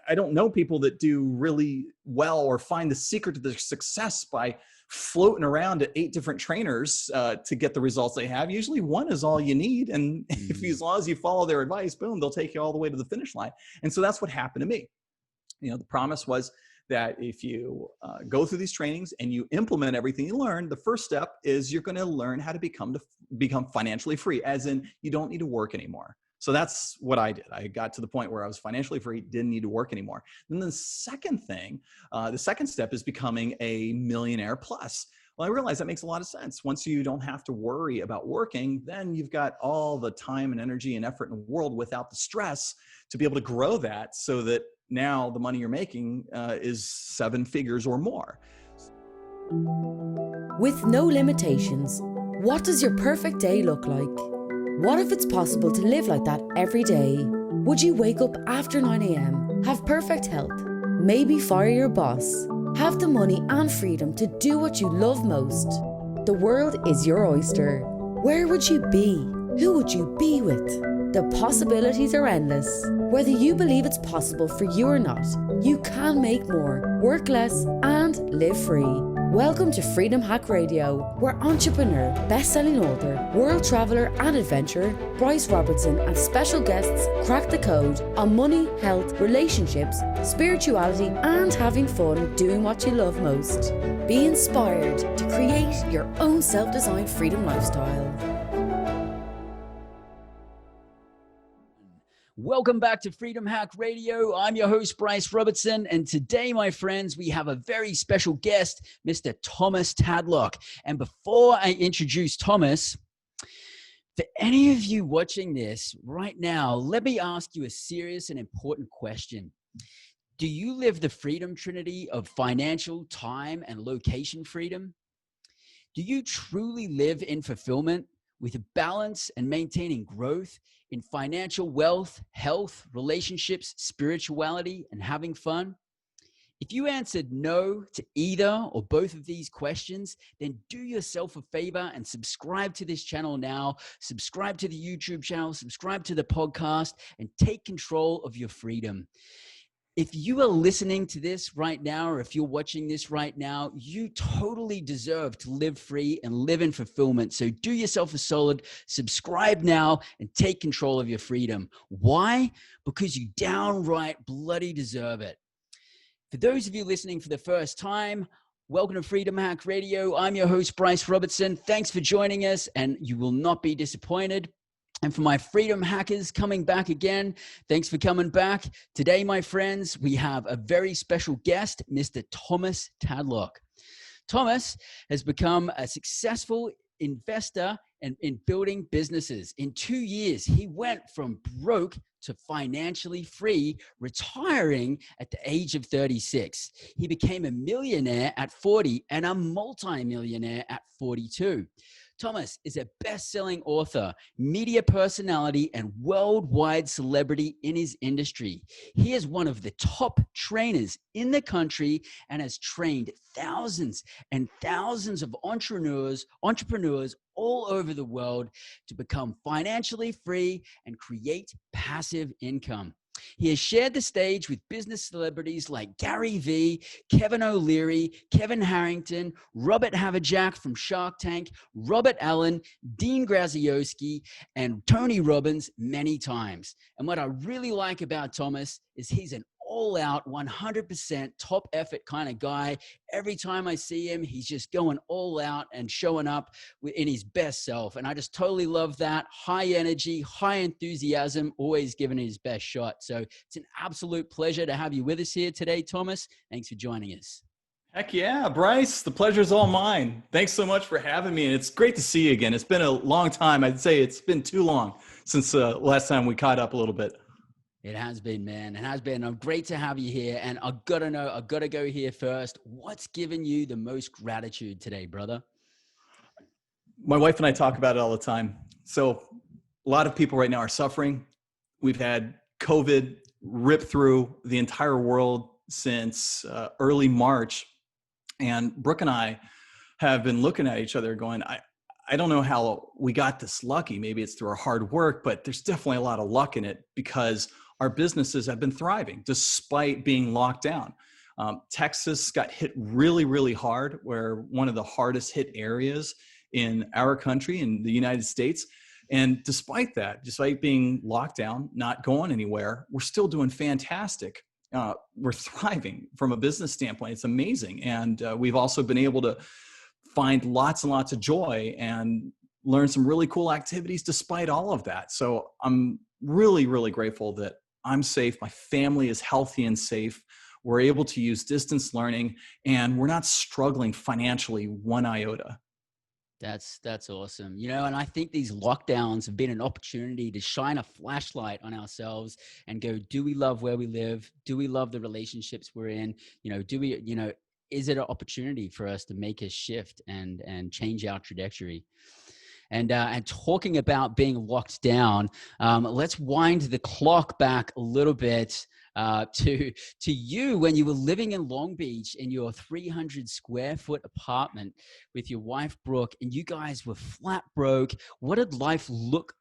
I don't know people that do really well or find the secret to their success by floating around at 8 different trainers to get the results they have. Usually one is all you need. And if as long as you follow their advice, boom, they'll take you all the way to the finish line. And so that's what happened to me. You know, the promise was that if you go through these trainings and you implement everything you learn, the first step is you're going to learn how to become financially free, as in you don't need to work anymore. So that's what I did. I got to the point where I was financially free, didn't need to work anymore. Then the second thing, the second step is becoming a millionaire plus. Well, I realized that makes a lot of sense. Once you don't have to worry about working, then you've got all the time and energy and effort in the world without the stress to be able to grow that so that now the money you're making is 7 figures or more. With no limitations, what does your perfect day look like? What if it's possible to live like that every day? Would you wake up after 9 a.m., have perfect health, maybe fire your boss, have the money and freedom to do what you love most? The world is your oyster. Where would you be? Who would you be with? The possibilities are endless. Whether you believe it's possible for you or not, you can make more, work less, and live free. Welcome to Freedom Hack Radio, where entrepreneur, best-selling author, world traveler and adventurer Bryce Robertson and special guests crack the code on money, health, relationships, spirituality and having fun doing what you love most. Be inspired to create your own self-designed freedom lifestyle. Welcome back to Freedom Hack Radio. I'm your host, Bryce Robertson. And today, my friends, we have a very special guest, Mr. Thomas Tadlock. And before I introduce Thomas, for any of you watching this right now, let me ask you a serious and important question. Do you live the freedom trinity of financial, time, and location freedom? Do you truly live in fulfillment with balance and maintaining growth in financial wealth, health, relationships, spirituality, and having fun? If you answered no to either or both of these questions, then do yourself a favor and subscribe to this channel now. Subscribe to the YouTube channel, subscribe to the podcast, and take control of your freedom. If you are listening to this right now, or if you're watching this right now, you totally deserve to live free and live in fulfillment. So do yourself a solid, subscribe now and take control of your freedom. Why? Because you downright bloody deserve it. For those of you listening for the first time, welcome to Freedom Hack Radio. I'm your host, Bryce Robertson. Thanks for joining us, and you will not be disappointed. And for my freedom hackers coming back again, thanks for coming back. Today, my friends, we have a very special guest, Mr. Thomas Tadlock. Thomas has become a successful investor in building businesses. In 2 years, he went from broke to financially free, retiring at the age of 36. He became a millionaire at 40 and a multi-millionaire at 42. Thomas is a best-selling author, media personality, and worldwide celebrity in his industry. He is one of the top trainers in the country and has trained thousands and thousands of entrepreneurs all over the world to become financially free and create passive income. He has shared the stage with business celebrities like Gary Vee, Kevin O'Leary, Kevin Harrington, Robert Havajak from Shark Tank, Robert Allen, Dean Graziosi, and Tony Robbins many times. And what I really like about Thomas is he's an all-out, 100% top effort kind of guy. Every time I see him, he's just going all out and showing up in his best self. And I just totally love that. High energy, high enthusiasm, always giving it his best shot. So it's an absolute pleasure to have you with us here today, Thomas. Thanks for joining us. Heck yeah, Bryce. The pleasure's all mine. Thanks so much for having me. And it's great to see you again. It's been a long time. I'd say it's been too long since last time we caught up a little bit. It has been, man. It has been. Great to have you here. And I gotta go here first. What's given you the most gratitude today, brother? My wife and I talk about it all the time. So a lot of people right now are suffering. We've had COVID rip through the entire world since early March. And Brooke and I have been looking at each other going, I don't know how we got this lucky. Maybe it's through our hard work, but there's definitely a lot of luck in it because our businesses have been thriving despite being locked down. Texas got hit really, really hard. We're one of the hardest hit areas in our country, in the United States. And despite that, despite being locked down, not going anywhere, we're still doing fantastic. We're thriving from a business standpoint. It's amazing. And we've also been able to find lots and lots of joy and learn some really cool activities despite all of that. So I'm really, really grateful that I'm safe. My family is healthy and safe. We're able to use distance learning, and we're not struggling financially one iota. That's awesome. You know, and I think these lockdowns have been an opportunity to shine a flashlight on ourselves and go, do we love where we live? Do we love the relationships we're in? You know, do we, you know, is it an opportunity for us to make a shift and change our trajectory? And talking about being locked down, let's wind the clock back a little bit to you when you were living in Long Beach in your 300 square foot apartment with your wife, Brooke, and you guys were flat broke. What did life look,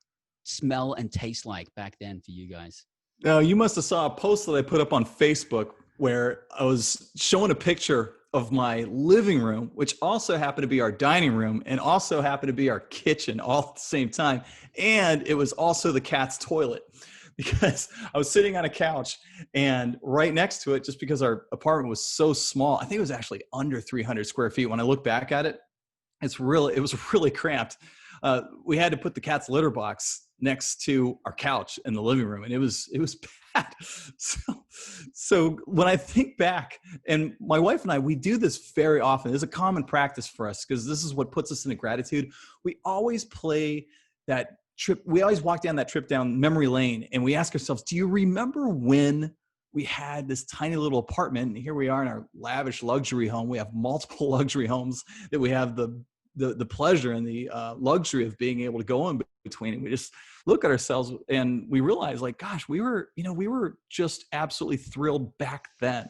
smell, and taste like back then for you guys? Now, you must have saw a post that I put up on Facebook where I was showing a picture of my living room, which also happened to be our dining room and also happened to be our kitchen all at the same time. And it was also the cat's toilet, because I was sitting on a couch and right next to it, just because our apartment was so small, I think it was actually under 300 square feet. When I look back at it, it was really cramped. We had to put the cat's litter box next to our couch in the living room, and it was bad. So when I think back, and my wife and I, we do this very often. It's a common practice for us because this is what puts us into gratitude. We always play that trip. We always walk down that trip down memory lane, and we ask ourselves, do you remember when we had this tiny little apartment? And here we are in our lavish luxury home. We have multiple luxury homes that we have the pleasure and the luxury of being able to go in between. And we just look at ourselves and we realize, like, gosh, we were just absolutely thrilled back then.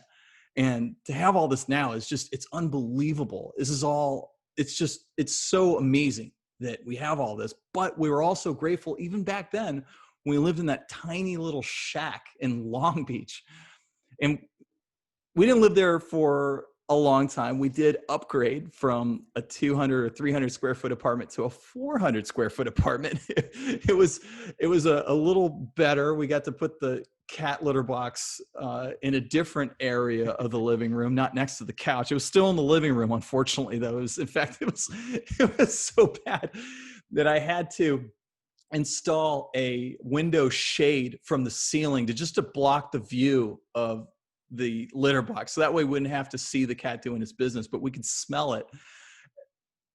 And to have all this now is just, it's unbelievable. It's so amazing that we have all this, but we were also grateful even back then when we lived in that tiny little shack in Long Beach. And we didn't live there for a long time. We did upgrade from a 200 or 300 square foot apartment to a 400 square foot apartment. It was a little better. We got to put the cat litter box in a different area of the living room, not next to the couch. It was still in the living room, unfortunately, though. It was so bad that I had to install a window shade from the ceiling to block the view of the litter box. So that way we wouldn't have to see the cat doing its business, but we could smell it.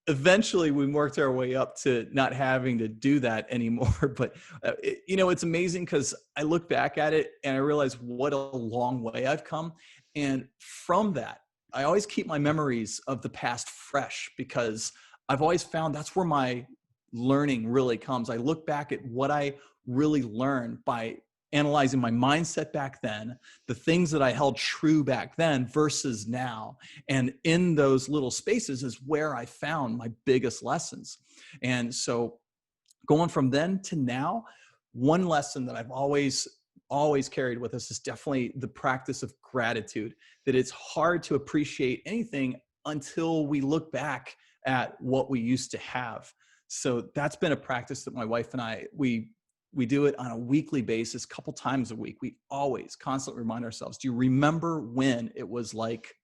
Eventually we worked our way up to not having to do that anymore. But it's amazing because I look back at it and I realize what a long way I've come. And from that, I always keep my memories of the past fresh, because I've always found that's where my learning really comes. I look back at what I really learned by analyzing my mindset back then, the things that I held true back then versus now. And in those little spaces is where I found my biggest lessons. And so going from then to now, one lesson that I've always carried with us is definitely the practice of gratitude, that it's hard to appreciate anything until we look back at what we used to have. So that's been a practice that my wife and I, we do it on a weekly basis, a couple times a week. We always constantly remind ourselves, do you remember when it was like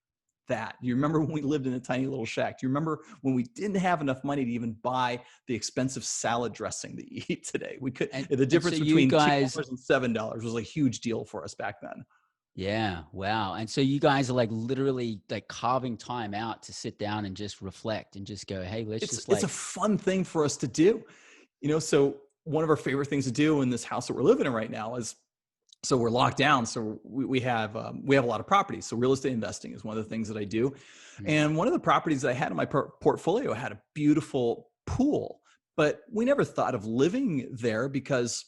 that? Do you remember when we lived in a tiny little shack? Do you remember when we didn't have enough money to even buy the expensive salad dressing that you eat today? The difference between $2 and $7 was a huge deal for us back then. Yeah. Wow. And so you guys are like literally like carving time out to sit down and just reflect and just go, hey, it's a fun thing for us to do. So one of our favorite things to do in this house that we're living in right now is, so we're locked down. So we have a lot of properties. So real estate investing is one of the things that I do. Mm-hmm. And one of the properties that I had in my portfolio had a beautiful pool, but we never thought of living there because,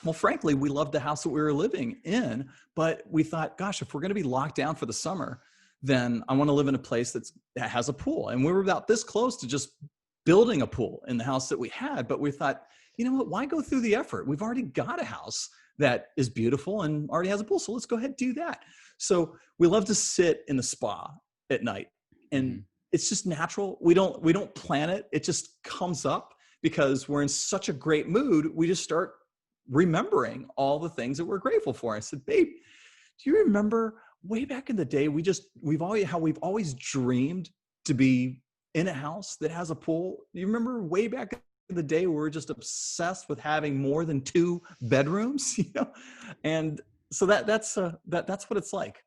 well, frankly, we loved the house that we were living in, but we thought, gosh, if we're going to be locked down for the summer, then I want to live in a place that has a pool. And we were about this close to just building a pool in the house that we had, but we thought, you know what, why go through the effort? We've already got a house that is beautiful and already has a pool. So let's go ahead and do that. So we love to sit in the spa at night, and it's just natural. We don't plan it. It just comes up because we're in such a great mood. We just start remembering all the things that we're grateful for. I said, babe, do you remember way back in the day, we've always dreamed to be in a house that has a pool? You remember way back in the day, we were just obsessed with having more than 2 bedrooms, And so that's what it's like.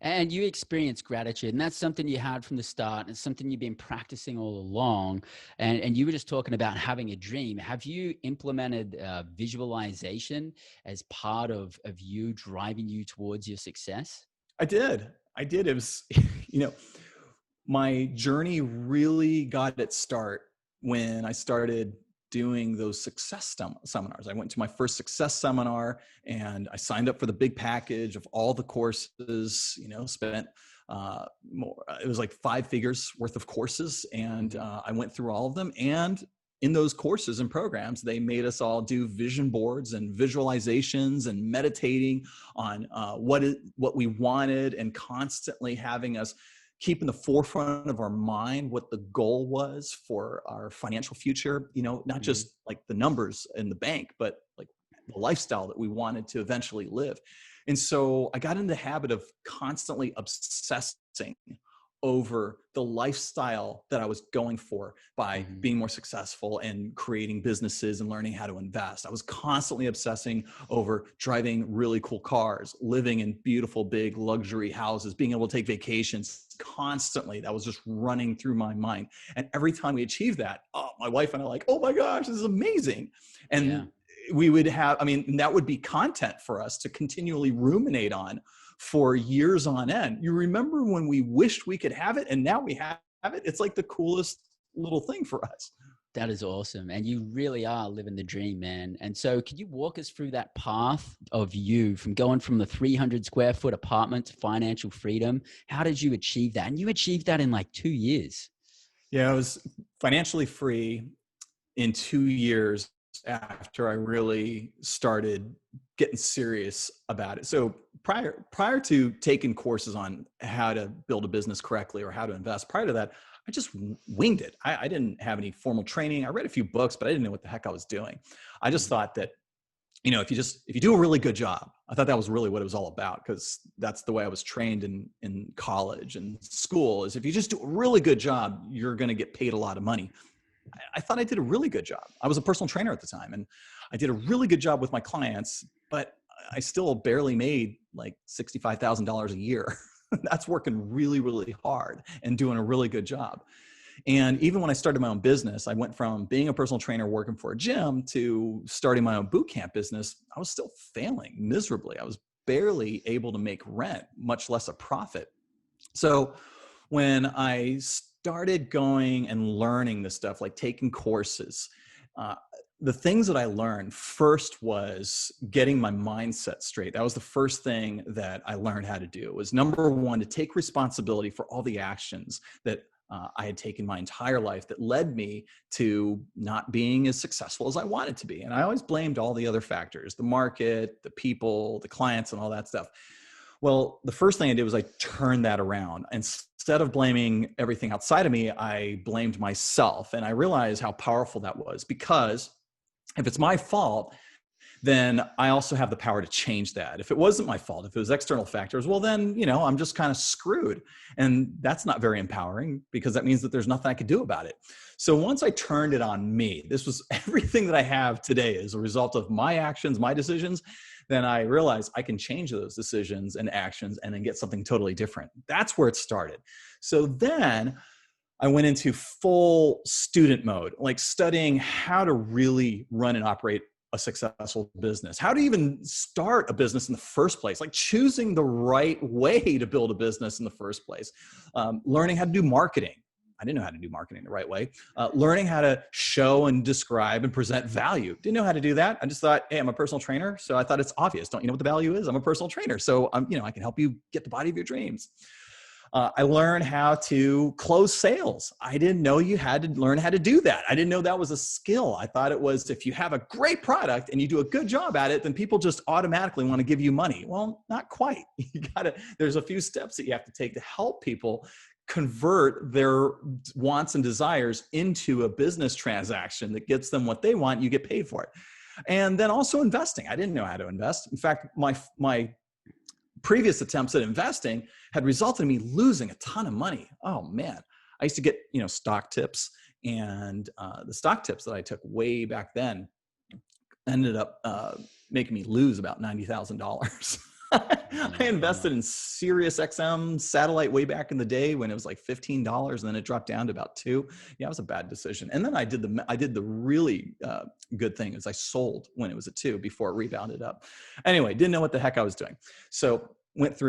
And you experience gratitude, and that's something you had from the start. It's something you've been practicing all along. And you were just talking about having a dream. Have you implemented visualization as part of you driving you towards your success? I did. It was, my journey really got its start when I started doing those success seminars. I went to my first success seminar and I signed up for the big package of all the courses, spent more, it was like 5 figures worth of courses. And I went through all of them. And in those courses and programs, they made us all do vision boards and visualizations and meditating on what we wanted, and constantly having us keep in the forefront of our mind what the goal was for our financial future, not just like the numbers in the bank, but like the lifestyle that we wanted to eventually live. And so I got in the habit of constantly obsessing over the lifestyle that I was going for by being more successful and creating businesses and learning how to invest. I was constantly obsessing over driving really cool cars, living in beautiful, big luxury houses, being able to take vacations constantly. That was just running through my mind. And every time we achieved that, my wife and I like, oh my gosh, this is amazing. And we would have, that would be content for us to continually ruminate on for years on end. You remember when we wished we could have it and now we have it? It's like the coolest little thing for us. That is awesome. And you really are living the dream, man. And so could you walk us through that path of you from going from the 300 square foot apartment to financial freedom? How did you achieve that? And you achieved that in like 2 years. Yeah, I was financially free in 2 years after I really started getting serious about it. So prior to taking courses on how to build a business correctly or how to invest, prior to that, I just winged it. I didn't have any formal training. I read a few books, but I didn't know what the heck I was doing. I just thought that, if you do a really good job, I thought that was really what it was all about, because that's the way I was trained in college and school, is if you just do a really good job, you're going to get paid a lot of money. I thought I did a really good job. I was a personal trainer at the time, and I did a really good job with my clients, but I still barely made like $65,000 a year. That's working really, really hard and doing a really good job. And even when I started my own business, I went from being a personal trainer working for a gym to starting my own boot camp business. I was still failing miserably. I was barely able to make rent, much less a profit. So when I started going and learning this stuff, like taking courses, the things that I learned first was getting my mindset straight. That was the first thing that I learned how to do. It was number one, to take responsibility for all the actions that I had taken my entire life that led me to not being as successful as I wanted to be. And I always blamed all the other factors, the market, the people, the clients, and all that stuff. Well, the first thing I did was I turned that around. Instead of blaming everything outside of me, I blamed myself. And I realized how powerful that was, because if it's my fault, then I also have the power to change that. If it wasn't my fault, if it was external factors, well, then, I'm just kind of screwed. And that's not very empowering, because that means that there's nothing I could do about it. So once I turned it on me, this was everything that I have today as a result of my actions, my decisions. Then I realized I can change those decisions and actions and then get something totally different. That's where it started. So then I went into full student mode, like studying how to really run and operate a successful business, how to even start a business in the first place, like choosing the right way to build a business in the first place, learning how to do marketing. I didn't know how to do marketing the right way. Learning how to show and describe and present value. Didn't know how to do that. I just thought, hey, I'm a personal trainer. So I thought it's obvious. Don't you know what the value is? I'm a personal trainer. So I can help you get the body of your dreams. I learned how to close sales. I didn't know you had to learn how to do that. I didn't know that was a skill. I thought it was if you have a great product and you do a good job at it, then people just automatically want to give you money. Well, not quite. There's a few steps that you have to take to help people convert their wants and desires into a business transaction that gets them what they want. You get paid for it. And then also investing. I didn't know how to invest. In fact, my previous attempts at investing had resulted in me losing a ton of money. Oh man, I used to get, stock tips, and the stock tips that I took way back then ended up making me lose about $90,000. I invested in Sirius XM satellite way back in the day when it was like $15, and then it dropped down to about $2. Yeah, it was a bad decision. And then I did the really good thing is I sold when it was at $2 before it rebounded up. Anyway, didn't know what the heck I was doing. So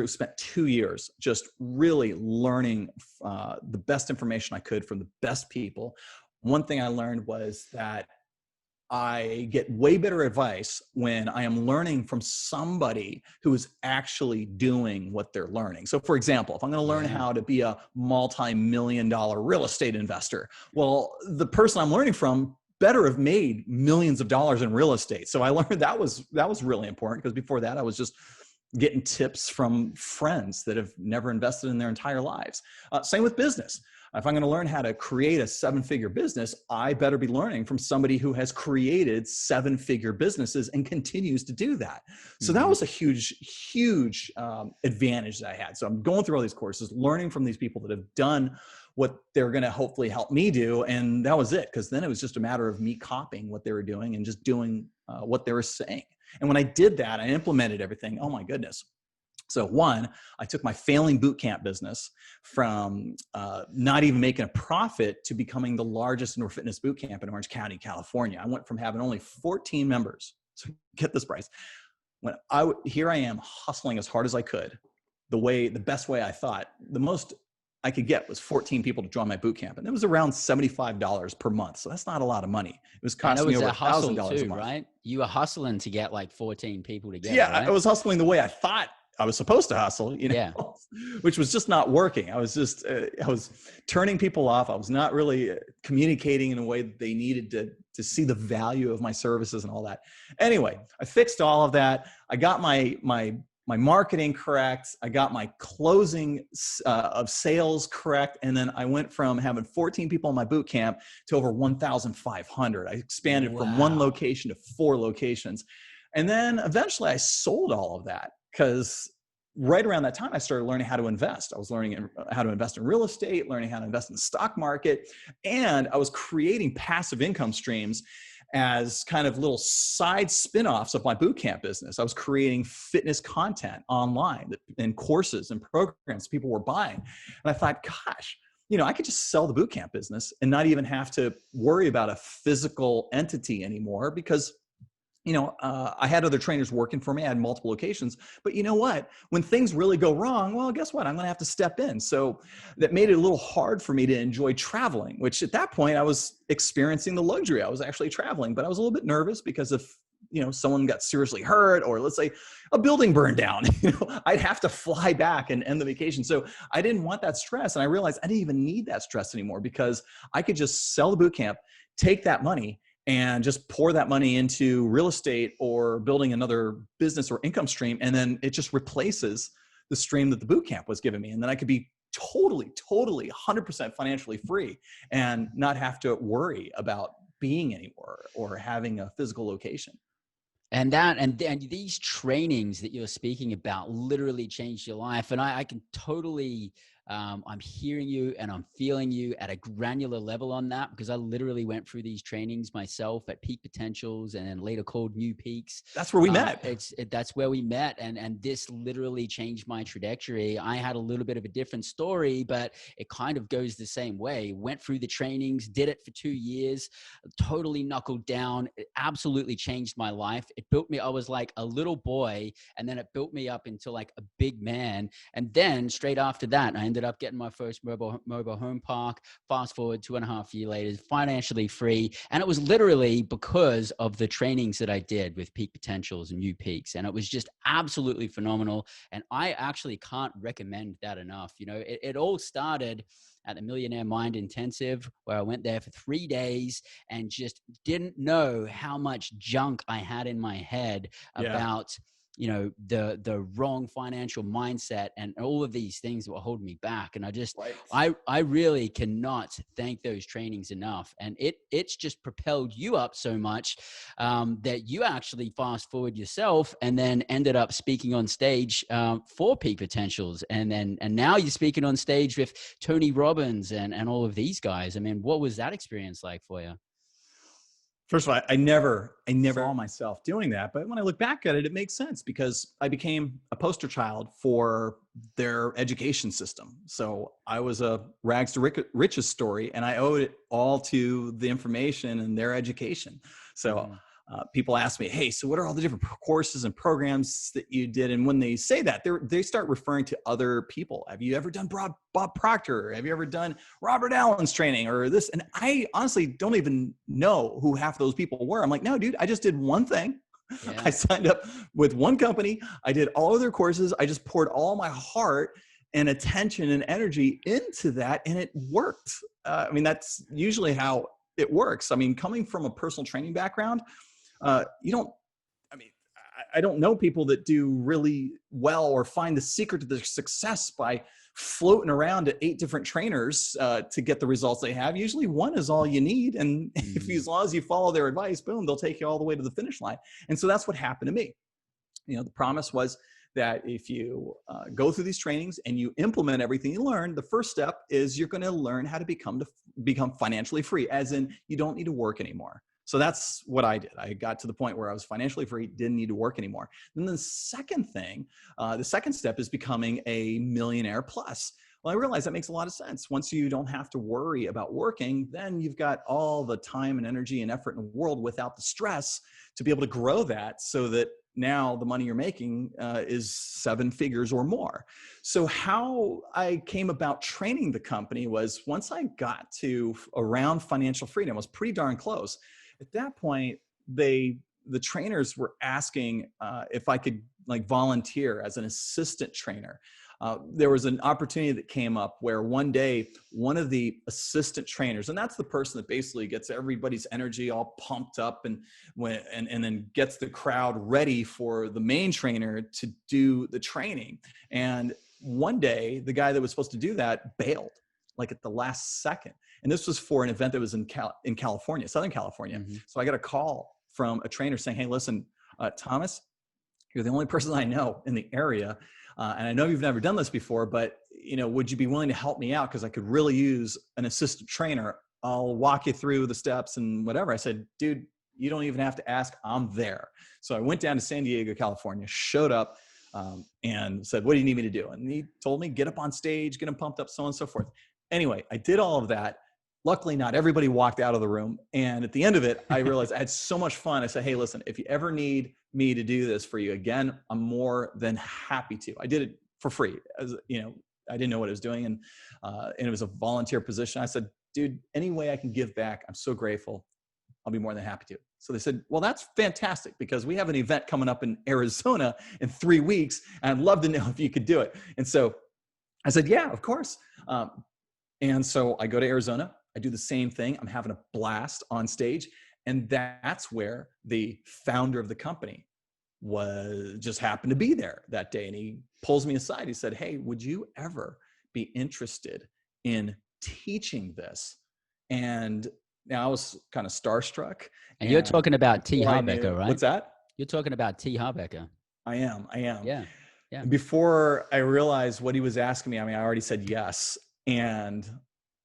spent 2 years just really learning the best information I could from the best people. One thing I learned was that I get way better advice when I am learning from somebody who is actually doing what they're learning. So for example, if I'm going to learn how to be a multi-million-dollar real estate investor, well, the person I'm learning from better have made millions of dollars in real estate. So I learned that was really important, because before that I was just getting tips from friends that have never invested in their entire lives. Same with business. If I'm going to learn how to create a 7-figure business, I better be learning from somebody who has created 7-figure businesses and continues to do that. So that was a huge, huge advantage that I had. So I'm going through all these courses, learning from these people that have done what they're going to hopefully help me do. And that was it, because then it was just a matter of me copying what they were doing and just doing what they were saying. And when I did that, I implemented everything. Oh my goodness. So one, I took my failing boot camp business from not even making a profit to becoming the largest indoor fitness boot camp in Orange County, California. I went from having only 14 members. So get this, Bryce. Here I am hustling as hard as I could, the best way I thought. The most I could get was 14 people to join my boot camp, and it was around $75 per month. So that's not a lot of money. It was costing me over $1,000 a month. Right? You were hustling to get like 14 people together. Yeah, right? I was hustling the way I thought I was supposed to hustle, which was just not working. I was turning people off. I was not really communicating in a way that they needed to see the value of my services and all that. Anyway, I fixed all of that. I got my marketing correct. I got my closing of sales correct. And then I went from having 14 people in my boot camp to over 1,500. I expanded from 1 location to 4 locations. And then eventually I sold all of that, because right around that time, I started learning how to invest. I was learning how to invest in real estate, learning how to invest in the stock market, and I was creating passive income streams as kind of little side spin-offs of my boot camp business. I was creating fitness content online and courses and programs people were buying. And I thought, gosh, I could just sell the boot camp business and not even have to worry about a physical entity anymore, because I had other trainers working for me. I had multiple locations, but you know what? When things really go wrong, well, guess what? I'm going to have to step in. So that made it a little hard for me to enjoy traveling, which at that point I was experiencing the luxury. I was actually traveling, but I was a little bit nervous because if, someone got seriously hurt, or let's say a building burned down, I'd have to fly back and end the vacation. So I didn't want that stress. And I realized I didn't even need that stress anymore, because I could just sell the boot camp, take that money, and just pour that money into real estate or building another business or income stream. And then it just replaces the stream that the boot camp was giving me. And then I could be totally 100% financially free and not have to worry about being anymore or having a physical location. And these trainings that you're speaking about literally changed your life. And I can totally, I'm hearing you and I'm feeling you at a granular level on that, because I literally went through these trainings myself at Peak Potentials and then later called New Peaks. That's where we met. That's where we met. And this literally changed my trajectory. I had a little bit of a different story, but it kind of goes the same way. Went through the trainings, did it for 2 years, totally knuckled down. It absolutely changed my life. It built me. I was like a little boy, and then it built me up into like a big man. And then straight after that, I ended up getting my first mobile home park. Fast forward 2.5 years later, financially free. And it was literally because of the trainings that I did with Peak Potentials and New Peaks. And it was just absolutely phenomenal. And I actually can't recommend that enough. You know, it all started at the Millionaire Mind Intensive, where I went there for 3 days and just didn't know how much junk I had in my head about, you know, the wrong financial mindset and all of these things that were holding me back. And I really cannot thank those trainings enough. And it's just propelled you up so much that you actually fast forward yourself and then ended up speaking on stage for Peak Potentials. And now you're speaking on stage with Tony Robbins and all of these guys. I mean, what was that experience like for you? First of all, I never saw myself doing that. But when I look back at it, it makes sense because I became a poster child for their education system. So I was a rags to riches story, and I owed it all to the information and their education. So people ask me, hey, so what are all the different courses and programs that you did? And when they say that, they start referring to other people. Have you ever done Bob Proctor? Have you ever done Robert Allen's training or this? And I honestly don't even know who half those people were. I'm like, no, dude, I just did one thing. Yeah. I signed up with one company. I did all of their courses. I just poured all my heart and attention and energy into that, and it worked. I mean, that's usually how it works. I mean, coming from a personal training background, I don't know people that do really well or find the secret to their success by floating around to 8 different trainers to get the results they have. Usually one is all you need. And as long as you follow their advice, boom, they'll take you all the way to the finish line. And so that's what happened to me. You know, the promise was that if you go through these trainings and you implement everything you learn, the first step is you're going to learn how to become financially free, as in you don't need to work anymore. So that's what I did. I got to the point where I was financially free, didn't need to work anymore. Then the second step is becoming a millionaire plus. Well, I realized that makes a lot of sense. Once you don't have to worry about working, then you've got all the time and energy and effort in the world without the stress to be able to grow that so that now the money you're making is 7 figures or more. So how I came about training the company was once I got to around financial freedom, I was pretty darn close. At that point, the trainers were asking if I could volunteer as an assistant trainer. There was an opportunity that came up where one day, one of the assistant trainers, and that's the person that basically gets everybody's energy all pumped up and then gets the crowd ready for the main trainer to do the training. And one day, the guy that was supposed to do that bailed at the last second. And this was for an event that was in California, Southern California. Mm-hmm. So I got a call from a trainer saying, hey, listen, Thomas, you're the only person I know in the area. And I know you've never done this before, but would you be willing to help me out? Because I could really use an assistant trainer. I'll walk you through the steps and whatever. I said, dude, you don't even have to ask. I'm there. So I went down to San Diego, California, showed up and said, what do you need me to do? And he told me, get up on stage, get them pumped up, so on and so forth. Anyway, I did all of that. Luckily, not everybody walked out of the room. And at the end of it, I realized I had so much fun. I said, hey, listen, if you ever need me to do this for you again, I'm more than happy to. I did it for free. I didn't know what I was doing. And it was a volunteer position. I said, dude, any way I can give back, I'm so grateful. I'll be more than happy to. So they said, well, that's fantastic because we have an event coming up in Arizona in 3 weeks. And I'd love to know if you could do it. And so I said, yeah, of course. And so I go to Arizona. I do the same thing. I'm having a blast on stage. And that's where the founder of the company just happened to be there that day. And he pulls me aside. He said, hey, would you ever be interested in teaching this? And now I was kind of starstruck. And you're talking about T. Harbecker, right? What's that? You're talking about T. Harbecker. I am. Yeah. Before I realized what he was asking me, I already said yes. And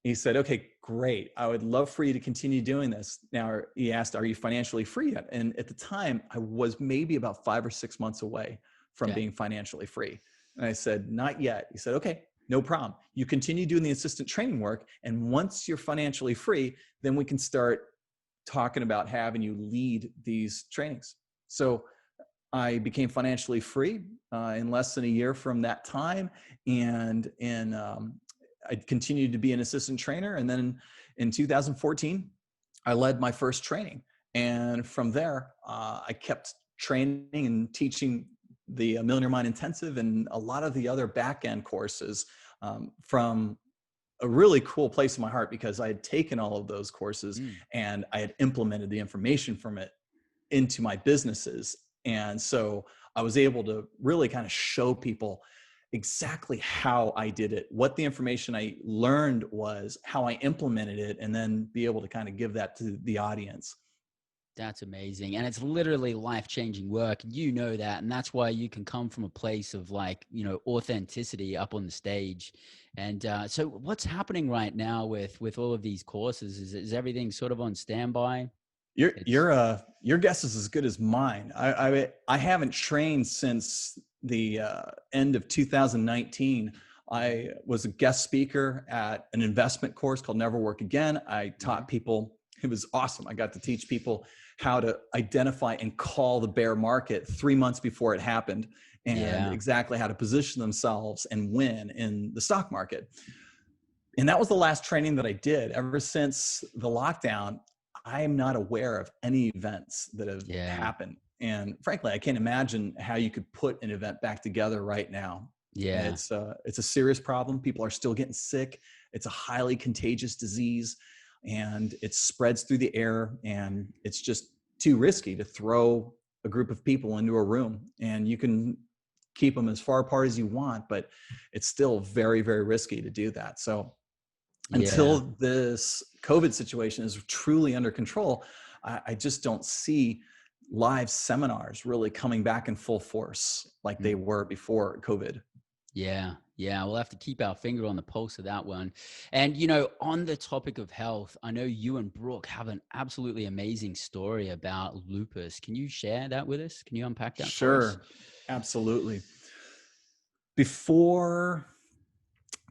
he said, okay, great. I would love for you to continue doing this. Now, he asked, are you financially free yet? And at the time, I was maybe about 5 or 6 months away from being financially free. And I said, not yet. He said, okay, no problem. You continue doing the assistant training work. And once you're financially free, then we can start talking about having you lead these trainings. So I became financially free in less than a year from that time. And I continued to be an assistant trainer. And then in 2014, I led my first training. And from there, I kept training and teaching the Millionaire Mind Intensive and a lot of the other back-end courses from a really cool place in my heart, because I had taken all of those courses and I had implemented the information from it into my businesses. And so I was able to really kind of show people exactly how I did it, what the information I learned was, how I implemented it, and then be able to kind of give that to the audience. That's amazing. And it's literally life-changing work. You know that. And that's why you can come from a place of like, you know, authenticity up on the stage. And so what's happening right now with all of these courses? Is everything sort of on standby? Your guess is as good as mine. I haven't trained since the end of 2019. I was a guest speaker at an investment course called Never Work Again. I taught people. It was awesome. I got to teach people how to identify and call the bear market 3 months before it happened, and exactly how to position themselves and win in the stock market. And that was the last training that I did. Ever since the lockdown, I am not aware of any events that have happened. And frankly, I can't imagine how you could put an event back together right now. Yeah. It's a serious problem. People are still getting sick. It's a highly contagious disease, and it spreads through the air, and it's just too risky to throw a group of people into a room. And you can keep them as far apart as you want, but it's still very, very risky to do that. So until this COVID situation is truly under control, I just don't see live seminars really coming back in full force like they were before COVID. Yeah. We'll have to keep our finger on the pulse of that one. And, you know, on the topic of health, I know you and Brooke have an absolutely amazing story about lupus. Can you share that with us? Can you unpack that for us? Sure. Absolutely. Before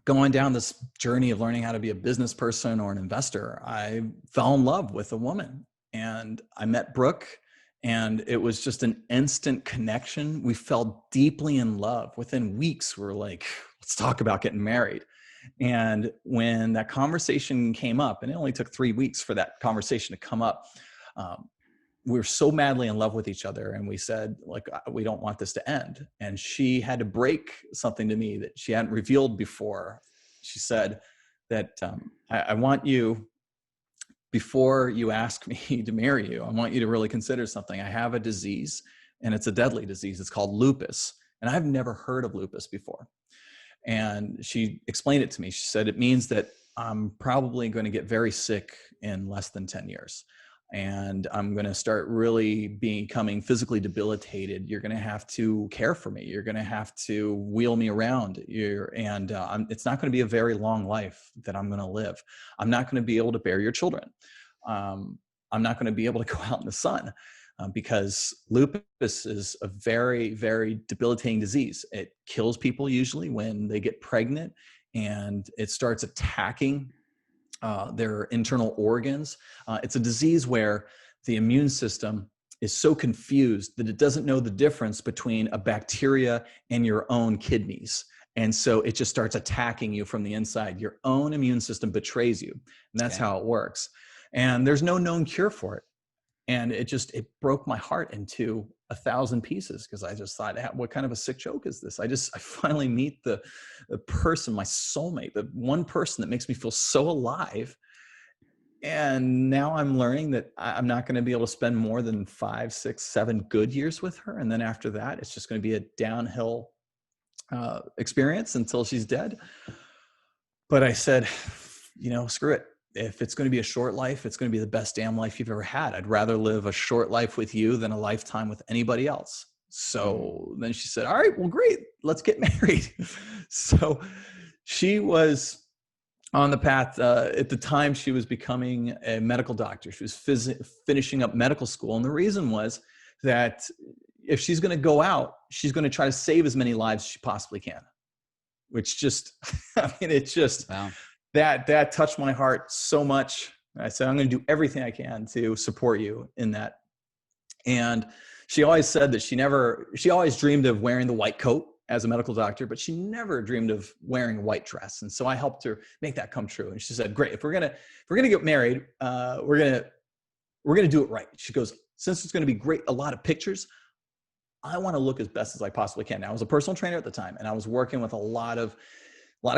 going down this journey of learning how to be a business person or an investor, I fell in love with a woman, and I met Brooke, and it was just an instant connection. We fell deeply in love. Within weeks, we were like, let's talk about getting married. And when that conversation came up, and it only took 3 weeks for that conversation to come up, we were so madly in love with each other, and we said, like, we don't want this to end. And she had to break something to me that she hadn't revealed before. She said that I want you, before you ask me to marry you, I want you to really consider something. I have a disease, and it's a deadly disease. It's called lupus. And I've never heard of lupus before. And she explained it to me. She said, it means that I'm probably going to get very sick in less than 10 years. And I'm going to start really becoming physically debilitated. You're going to have to care for me. You're going to have to wheel me around. It's not going to be a very long life that I'm going to live. I'm not going to be able to bear your children. I'm not going to be able to go out in the sun because lupus is a very, very debilitating disease. It kills people usually when they get pregnant, and it starts attacking their internal organs. It's a disease where the immune system is so confused that it doesn't know the difference between a bacteria and your own kidneys. And so it just starts attacking you from the inside. Your own immune system betrays you. And that's how it works. And there's no known cure for it. And it broke my heart into 1,000 pieces, because I just thought, what kind of a sick joke is this? I finally meet the person, my soulmate, the one person that makes me feel so alive. And now I'm learning that I'm not going to be able to spend more than 5, 6, 7 good years with her. And then after that, it's just going to be a downhill experience until she's dead. But I said, screw it. If it's going to be a short life, it's going to be the best damn life you've ever had. I'd rather live a short life with you than a lifetime with anybody else. So then she said, all right, well, great. Let's get married. So she was on the path. At the time, she was becoming a medical doctor. She was finishing up medical school. And the reason was that if she's going to go out, she's going to try to save as many lives as she possibly can, which just, wow. That touched my heart so much. I said, I'm going to do everything I can to support you in that. And she always said that she always dreamed of wearing the white coat as a medical doctor, but she never dreamed of wearing a white dress. And so I helped her make that come true. And she said, great, if we're going to get married, we're going to do it right. She goes, since it's going to be a lot of pictures, I want to look as best as I possibly can. Now, I was a personal trainer at the time, and I was working with a lot of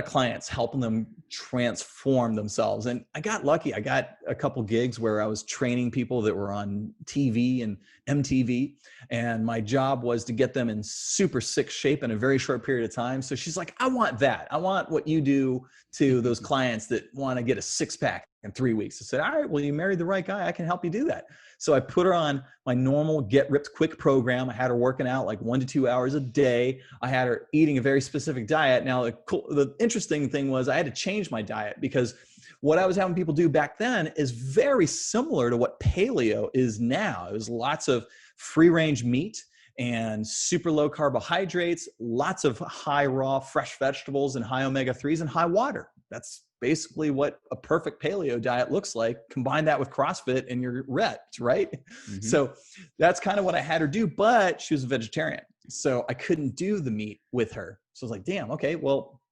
clients, helping them transform themselves. And I got lucky. I got a couple gigs where I was training people that were on TV and MTV. And my job was to get them in super sick shape in a very short period of time. So she's like, I want that. I want what you do to those clients that want to get a six pack in 3 weeks. I said, all right, well, you married the right guy. I can help you do that. So I put her on my normal Get Ripped Quick program. I had her working out like 1 to 2 hours a day. I had her eating a very specific diet. Now, the interesting thing was I had to change my diet because what I was having people do back then is very similar to what paleo is now. It was lots of free range meat and super low carbohydrates, lots of high raw fresh vegetables and high omega-3s and high water. That's basically what a perfect paleo diet looks like. Combine that with CrossFit and you're wrecked, right? Mm-hmm. So that's kind of what I had her do, but she was a vegetarian. So I couldn't do the meat with her. So I was like, damn, okay, well,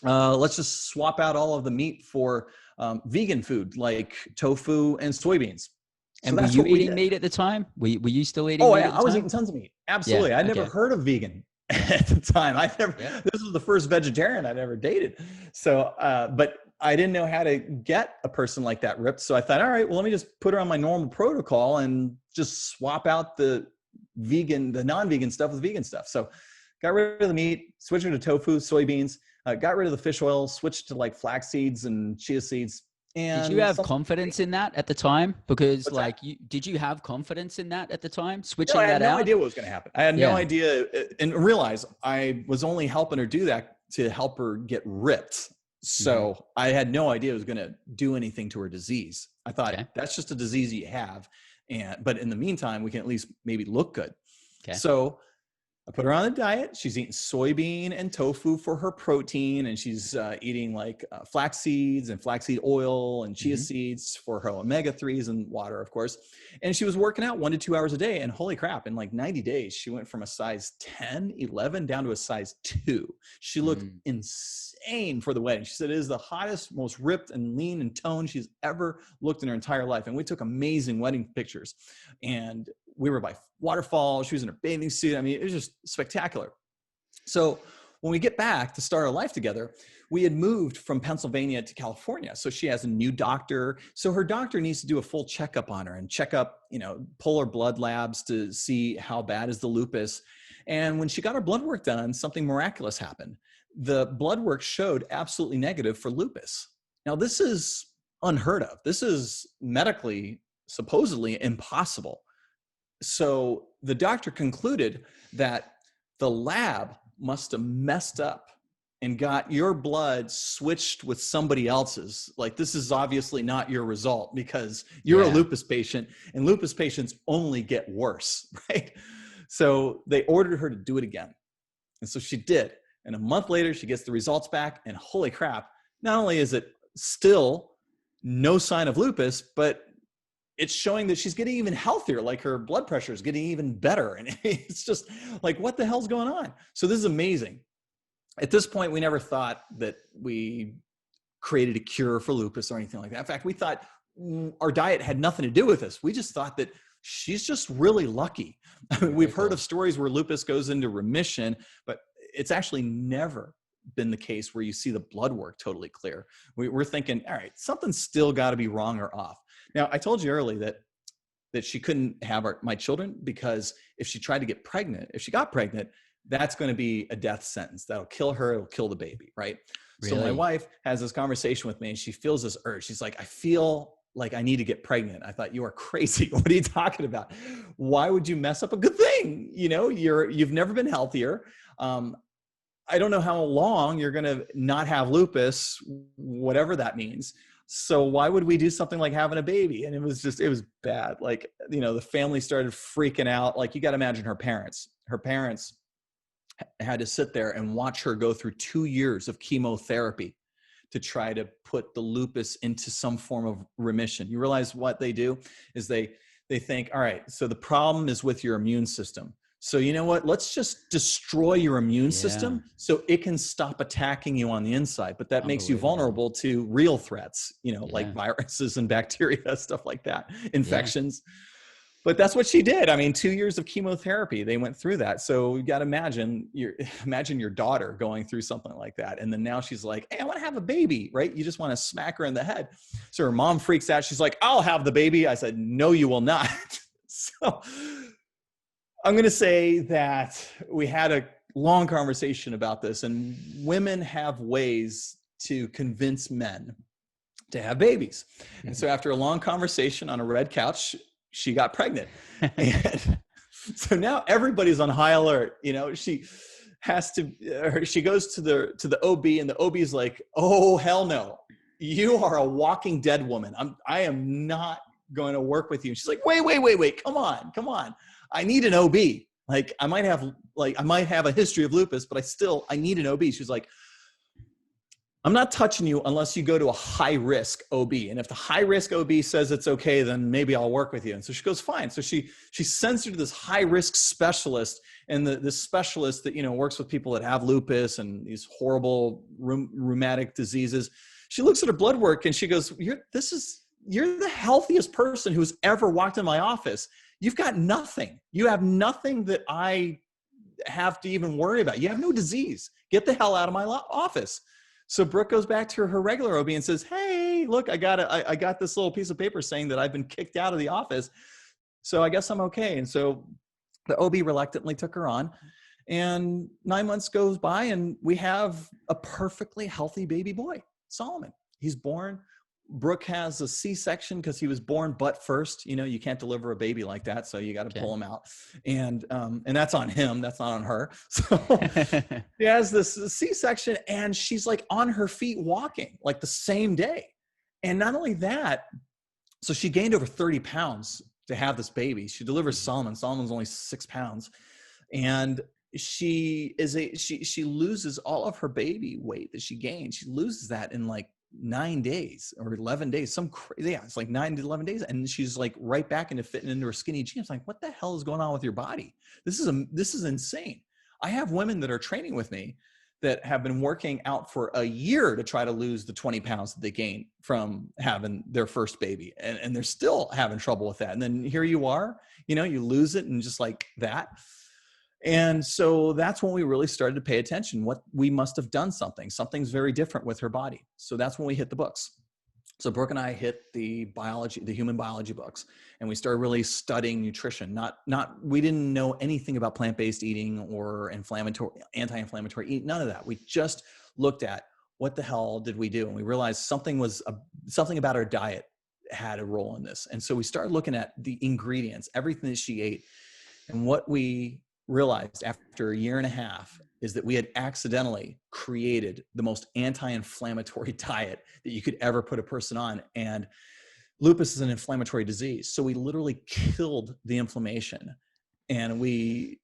let's just swap out all of the meat for vegan food like tofu and soybeans. And were you eating meat at the time? Were you still eating meat? I was eating tons of meat. Absolutely. Yeah, I'd never heard of vegan at the time. This was the first vegetarian I'd ever dated. So, but I didn't know how to get a person like that ripped. So I thought, all right, well, let me just put her on my normal protocol and just swap out the non-vegan stuff with vegan stuff. So got rid of the meat, switched her to tofu, soybeans, got rid of the fish oil, switched to like flax seeds and chia seeds. And did you have confidence in that at the time? Because did you have confidence in that at the time? Switching that out? I had no idea what was going to happen. I had no idea, and realized I was only helping her do that to help her get ripped. So I had no idea it was going to do anything to her disease. I thought that's just a disease you have. But in the meantime, we can at least maybe look good. Okay. So I put her on a diet. She's eating soybean and tofu for her protein. And she's eating like flax seeds and flaxseed oil and chia seeds for her omega-3s and water, of course. And she was working out 1 to 2 hours a day. And holy crap, in like 90 days, she went from a size 10, 11 down to a size 2. She looked insane for the wedding. She said it is the hottest, most ripped and lean and toned she's ever looked in her entire life. And we took amazing wedding pictures. And we were by waterfalls. She was in her bathing suit. I mean, it was just spectacular. So when we get back to start our life together, we had moved from Pennsylvania to California. So she has a new doctor. So her doctor needs to do a full checkup on her and check up, pull her blood labs to see how bad is the lupus. And when she got her blood work done, something miraculous happened. The blood work showed absolutely negative for lupus. Now, this is unheard of. This is medically, supposedly impossible. So the doctor concluded that the lab must have messed up and got your blood switched with somebody else's. Like, this is obviously not your result because you're a lupus patient, and lupus patients only get worse, right? So they ordered her to do it again. And so she did. And a month later, she gets the results back, and holy crap, not only is it still no sign of lupus, but it's showing that she's getting even healthier, like her blood pressure is getting even better. And it's just like, what the hell's going on? So this is amazing. At this point, we never thought that we created a cure for lupus or anything like that. In fact, we thought our diet had nothing to do with this. We just thought that she's just really lucky. I mean, we've heard of stories where lupus goes into remission, but it's actually never been the case where you see the blood work totally clear. We're thinking, all right, something's still got to be wrong or off. Now, I told you earlier that she couldn't have my children because if she tried to get pregnant, if she got pregnant, that's going to be a death sentence. That'll kill her. It'll kill the baby, right? Really? So my wife has this conversation with me and she feels this urge. She's like, I feel like I need to get pregnant. I thought, you are crazy. What are you talking about? Why would you mess up a good thing? You've never been healthier. I don't know how long you're going to not have lupus, whatever that means. So why would we do something like having a baby? And it was bad. Like, the family started freaking out. Like, you got to imagine her parents had to sit there and watch her go through 2 years of chemotherapy to try to put the lupus into some form of remission. You realize what they do is they they think, all right, so the problem is with your immune system. So you know what? Let's just destroy your immune system so it can stop attacking you on the inside. But that makes you vulnerable to real threats, like viruses and bacteria, stuff like that, infections. But that's what she did. I mean, 2 years of chemotherapy, they went through that. So you got to imagine your daughter going through something like that. And then now she's like, hey, I want to have a baby, right? You just want to smack her in the head. So her mom freaks out. She's like, I'll have the baby. I said, no, you will not. So I'm going to say that we had a long conversation about this, and women have ways to convince men to have babies. And so after a long conversation on a red couch, she got pregnant. And so now everybody's on high alert. She goes to the OB, and the OB is like, oh, hell no. You are a walking dead woman. I am not going to work with you. And she's like, wait. Come on. I need an OB. Like I might have a history of lupus, but I need an OB. She's like, I'm not touching you unless you go to a high risk OB. And if the high risk OB says it's okay, then maybe I'll work with you. And so she goes, fine. So she sends her to this high risk specialist, and this specialist that, works with people that have lupus and these horrible rheumatic diseases. She looks at her blood work and she goes, you're the healthiest person who's ever walked in my office. You've got nothing. You have nothing that I have to even worry about. You have no disease. Get the hell out of my office. So Brooke goes back to her regular OB and says, hey, look, I got this little piece of paper saying that I've been kicked out of the office. So I guess I'm okay. And so the OB reluctantly took her on, and 9 months goes by and we have a perfectly healthy baby boy, Solomon. He's born. Brooke has a C-section because he was born butt first. You can't deliver a baby like that, so you got to pull him out, and that's on him. That's not on her. So she has this C-section, and she's like on her feet walking like the same day. And not only that, so she gained over 30 pounds to have this baby. She delivers Solomon. Solomon's only 6 pounds, and she loses all of her baby weight that she gained. She loses that in like 9 days or 11 days, it's like 9 to 11 days. And she's like right back into fitting into her skinny jeans. Like, what the hell is going on with your body? This is insane. I have women that are training with me that have been working out for a year to try to lose the 20 pounds that they gained from having their first baby. And they're still having trouble with that. And then here you are, you lose it and just like that. And so that's when we really started to pay attention. What we must have done something's very different with her body. So that's when we hit the books. So Brooke and I hit the human biology books, and we started really studying nutrition. We didn't know anything about plant-based eating or anti-inflammatory eating, none of that. We just looked at what the hell did we do? And we realized something about our diet had a role in this. And so we started looking at the ingredients, everything that she ate. And what we realized after a year and a half is that we had accidentally created the most anti-inflammatory diet that you could ever put a person on. And lupus is an inflammatory disease. So we literally killed the inflammation. And we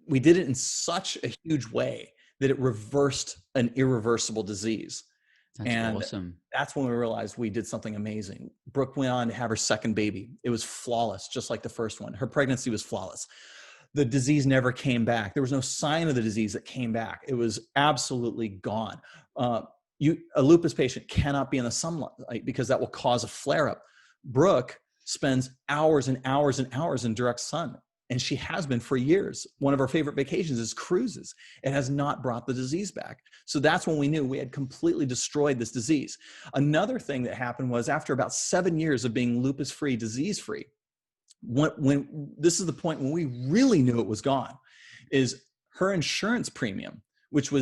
did it in such a huge way that it reversed an irreversible disease. That's awesome. That's when we realized we did something amazing. Brooke went on to have her second baby. It was flawless, just like the first one. Her pregnancy was flawless. The disease never came back. There was no sign of the disease that came back. It was absolutely gone. A lupus patient cannot be in the sunlight because that will cause a flare-up. Brooke spends hours and hours and hours in direct sun, and she has been for years. One of her favorite vacations is cruises. It has not brought the disease back. So that's when we knew we had completely destroyed this disease. Another thing that happened was after about 7 years of being lupus-free, disease-free, when this is the point when we really knew it was gone, is her insurance premium, which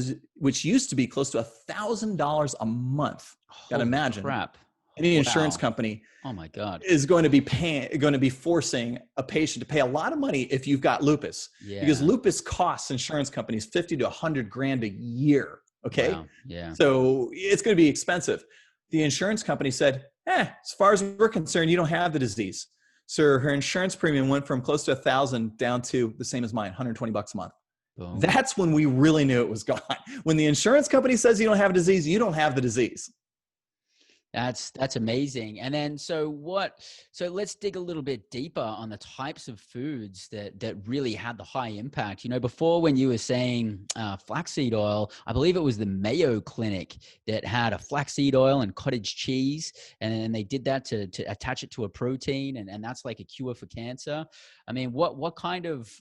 used to be close to $1,000 a month. Gotta imagine. Crap. Any insurance company, oh my God, is going to be forcing a patient to pay a lot of money if you've got lupus, because lupus costs insurance companies $50 to $100,000 a year. Okay. Wow. Yeah. So it's going to be expensive. The insurance company said, as far as we're concerned, you don't have the disease. So her insurance premium went from close to $1,000 down to the same as mine, $120 a month. Boom. That's when we really knew it was gone. When the insurance company says you don't have a disease, you don't have the disease. That's amazing. And then so let's dig a little bit deeper on the types of foods that really had the high impact. You know, before when you were saying flaxseed oil, I believe it was the Mayo Clinic that had a flaxseed oil and cottage cheese, and then they did that to attach it to a protein, and that's like a cure for cancer. I mean, what kind of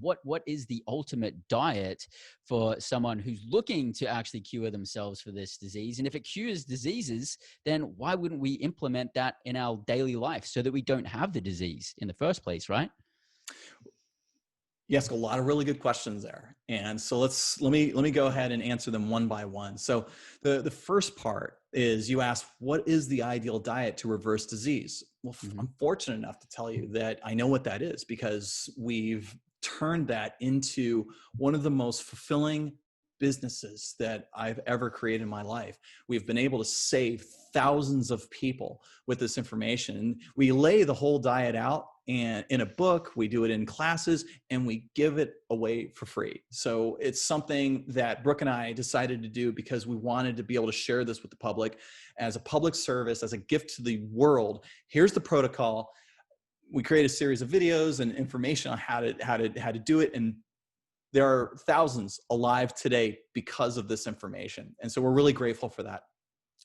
what is the ultimate diet for someone who's looking to actually cure themselves for this disease? And if it cures diseases, then why wouldn't we implement that in our daily life so that we don't have the disease in the first place, right? You ask a lot of really good questions there. And so let me go ahead and answer them one by one. So the first part is you asked, what is the ideal diet to reverse disease? Well, I'm fortunate enough to tell you that I know what that is, because we've turned that into one of the most fulfilling businesses that I've ever created in my life. We've been able to save thousands of people with this information. And we lay the whole diet out and in a book, we do it in classes, and we give it away for free. So it's something that Brooke and I decided to do because we wanted to be able to share this with the public as a public service, as a gift to the world. Here's the protocol. We create a series of videos and information on how to do it. And there are thousands alive today because of this information. And so we're really grateful for that.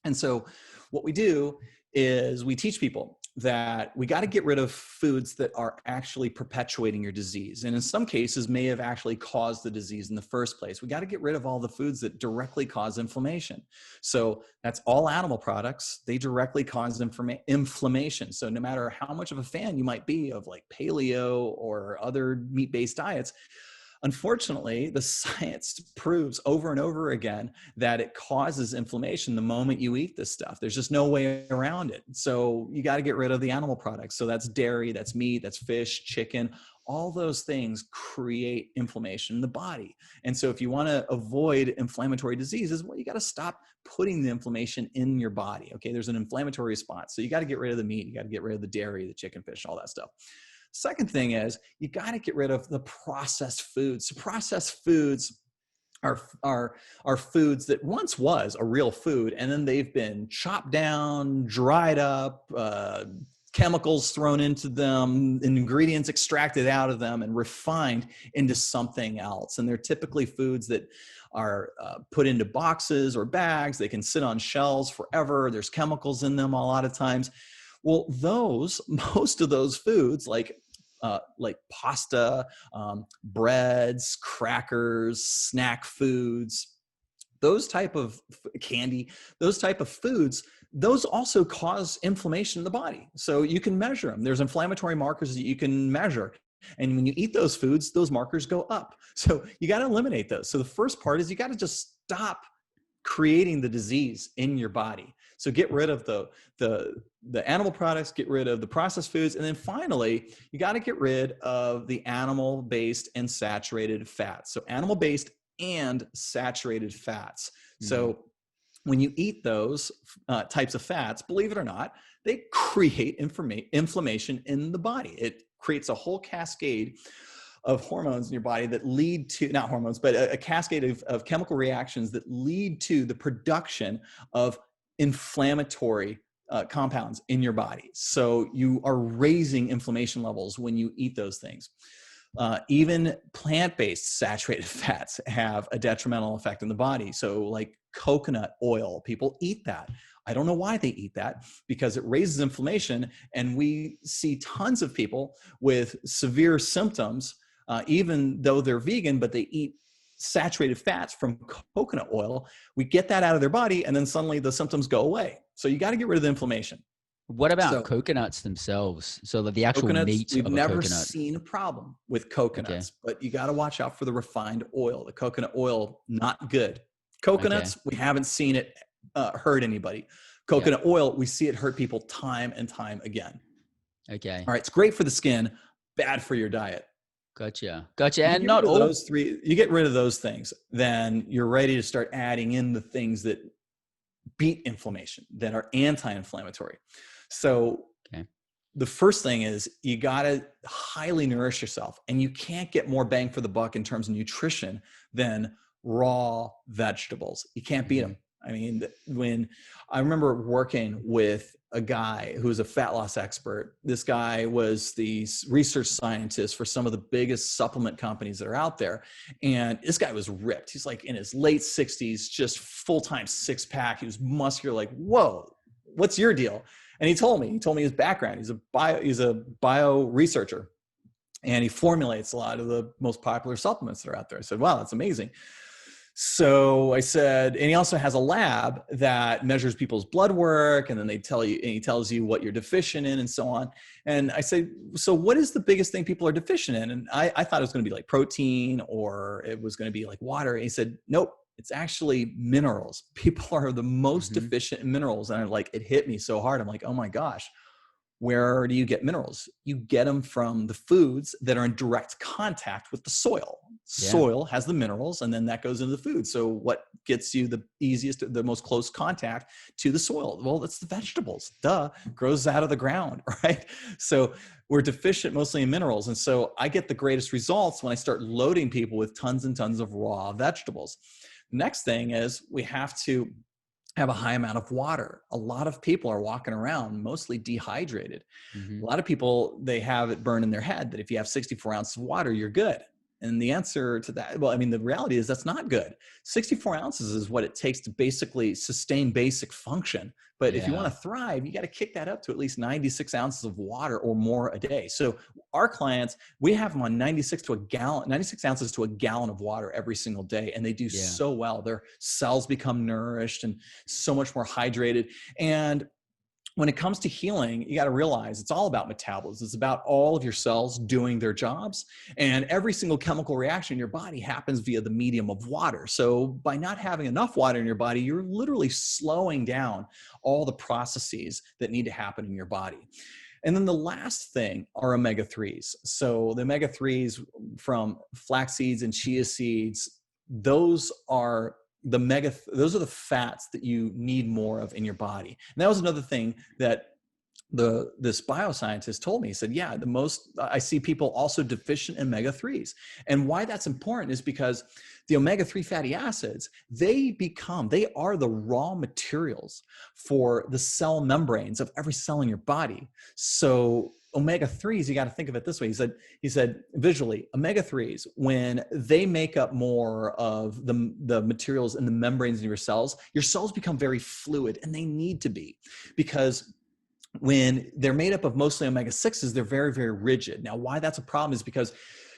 And so what we do is we teach people that we got to get rid of foods that are actually perpetuating your disease. And in some cases may have actually caused the disease in the first place. We got to get rid of all the foods that directly cause inflammation. So that's all animal products. They directly cause inflammation. So no matter how much of a fan you might be of like paleo or other meat-based diets, unfortunately, the science proves over and over again that it causes inflammation the moment you eat this stuff. There's just no way around it. So you got to get rid of the animal products. So that's dairy, that's meat, that's fish, chicken. All those things create inflammation in the body. And so if you want to avoid inflammatory diseases, well, you got to stop putting the inflammation in your body. Okay, there's an inflammatory response. So you got to get rid of the meat. You got to get rid of the dairy, the chicken, fish, all that stuff. Second thing is you got to get rid of the processed foods. So processed foods are foods that once was a real food, and then they've been chopped down, dried up, chemicals thrown into them, ingredients extracted out of them, and refined into something else. And they're typically foods that are put into boxes or bags. They can sit on shelves forever. There's chemicals in them a lot of times. Well, most of those foods, like pasta, breads, crackers, snack foods, those type of candy, those type of foods, those also cause inflammation in the body. So you can measure them. There's inflammatory markers that you can measure. And when you eat those foods, those markers go up. So you got to eliminate those. So the first part is you got to just stop creating the disease in your body. So get rid of the animal products, get rid of the processed foods. And then finally, you got to get rid of the animal-based and saturated fats. So animal-based and saturated fats. Mm-hmm. So when you eat those types of fats, believe it or not, they create inflammation in the body. It creates a whole cascade of hormones in your body that lead to, not hormones, but a cascade of chemical reactions that lead to the production of inflammatory compounds in your body. So you are raising inflammation levels when you eat those things. Even plant-based saturated fats have a detrimental effect in the body. So like coconut oil, people eat that. I don't know why they eat that, because it raises inflammation. And we see tons of people with severe symptoms, even though they're vegan, but they eat saturated fats from coconut oil. We get that out of their body, and then suddenly the symptoms go away. So you got to get rid of the inflammation. What about coconuts themselves? So the actual meat we've of a never coconut. Seen a problem with coconuts, but you got to watch out for the refined oil. The coconut oil, not good. Coconuts, we haven't seen it hurt anybody. Coconut oil, we see it hurt people time and time again. Okay. All right. It's great for the skin, bad for your diet. Gotcha. And not all those three, you get rid of those things, then you're ready to start adding in the things that beat inflammation, that are anti-inflammatory. So the first thing is you got to highly nourish yourself, and you can't get more bang for the buck in terms of nutrition than raw vegetables. You can't beat them. I mean, when I remember working with a guy who was a fat loss expert, this guy was the research scientist for some of the biggest supplement companies that are out there. And this guy was ripped. He's like in his late 60s, just full-time six-pack. He was muscular, like, whoa, what's your deal? And he told me his background. He's a bio researcher, and he formulates a lot of the most popular supplements that are out there. I said, wow, that's amazing. So I said, and he also has a lab that measures people's blood work, and then they tell you, and he tells you what you're deficient in and so on. And I said, so what is the biggest thing people are deficient in? And I thought it was going to be like protein, or it was going to be like water. And he said, nope, it's actually minerals. People are the most deficient in minerals. And it hit me so hard. I'm like, oh my gosh. Where do you get minerals? You get them from the foods that are in direct contact with the soil. Yeah. Soil has the minerals, and then that goes into the food. So what gets you the easiest, the most close contact to the soil? Well, that's the vegetables. Duh, grows out of the ground, right? So we're deficient mostly in minerals. And so I get the greatest results when I start loading people with tons and tons of raw vegetables. Next thing is we have to have a high amount of water. A lot of people are walking around mostly dehydrated. A lot of people, they have it burned in their head that if you have 64 ounces of water, you're good. And the answer to that, well, I mean, the reality is that's not good. 64 ounces is what it takes to basically sustain basic function. But if you want to thrive, you got to kick that up to at least 96 ounces of water or more a day. So our clients, we have them on 96 ounces to a gallon of water every single day. And they do so well. Their cells become nourished and so much more hydrated. And when it comes to healing, you got to realize it's all about metabolism. It's about all of your cells doing their jobs. And every single chemical reaction in your body happens via the medium of water. So by not having enough water in your body, you're literally slowing down all the processes that need to happen in your body. And then the last thing are omega-3s. So the omega-3s from flax seeds and chia seeds, those are those are the fats that you need more of in your body. And that was another thing that this bioscientist told me. He said, yeah, I see people also deficient in omega-3s. And why that's important is because the omega-3 fatty acids, they are the raw materials for the cell membranes of every cell in your body. So omega-3s, you got to think of it this way. He said visually, omega-3s, when they make up more of the materials in the membranes of your cells become very fluid, and they need to be, because when they're made up of mostly omega-6s, they're very, very rigid. Now, why that's a problem is because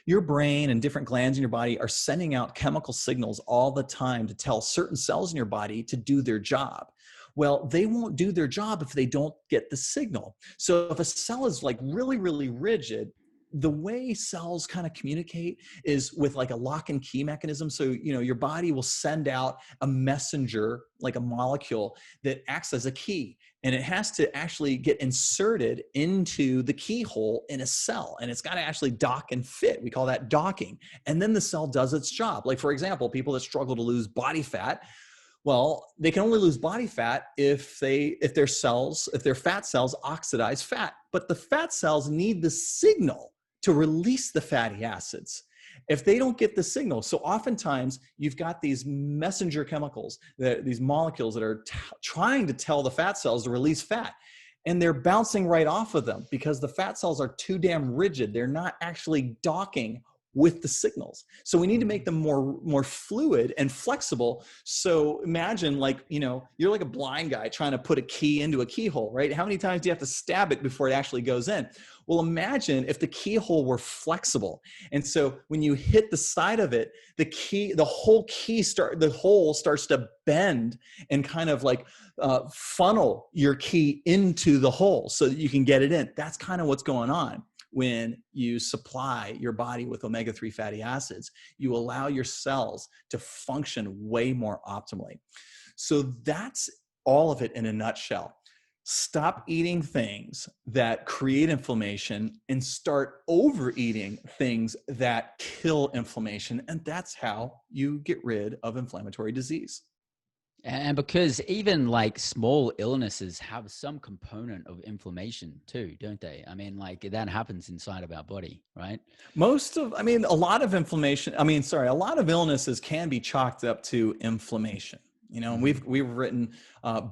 your brain and different glands in your body are sending out chemical signals all the time to tell certain cells in your body to do their job. Well, they won't do their job if they don't get the signal. So if a cell is like really, really rigid, the way cells kind of communicate is with like a lock and key mechanism. So, your body will send out a messenger, like a molecule that acts as a key, and it has to actually get inserted into the keyhole in a cell, and it's got to actually dock and fit. We call that docking. And then the cell does its job. Like, for example, people that struggle to lose body fat, well, they can only lose body fat if their fat cells oxidize fat. But the fat cells need the signal to release the fatty acids. If they don't get the signal, so oftentimes you've got these messenger chemicals, these molecules that are trying to tell the fat cells to release fat, and they're bouncing right off of them because the fat cells are too damn rigid. They're not actually docking with the signals. So we need to make them more fluid and flexible. So imagine you're like a blind guy trying to put a key into a keyhole, right? How many times do you have to stab it before it actually goes in? Well, imagine if the keyhole were flexible. And so when you hit the side of it, the hole starts to bend and kind of like funnel your key into the hole so that you can get it in. That's kind of what's going on. When you supply your body with omega-3 fatty acids, you allow your cells to function way more optimally. So that's all of it in a nutshell. Stop eating things that create inflammation and start overeating things that kill inflammation. And that's how you get rid of inflammatory disease. And because even like small illnesses have some component of inflammation too, don't they? I mean, like that happens inside of our body, right? A lot of illnesses can be chalked up to inflammation. And we've written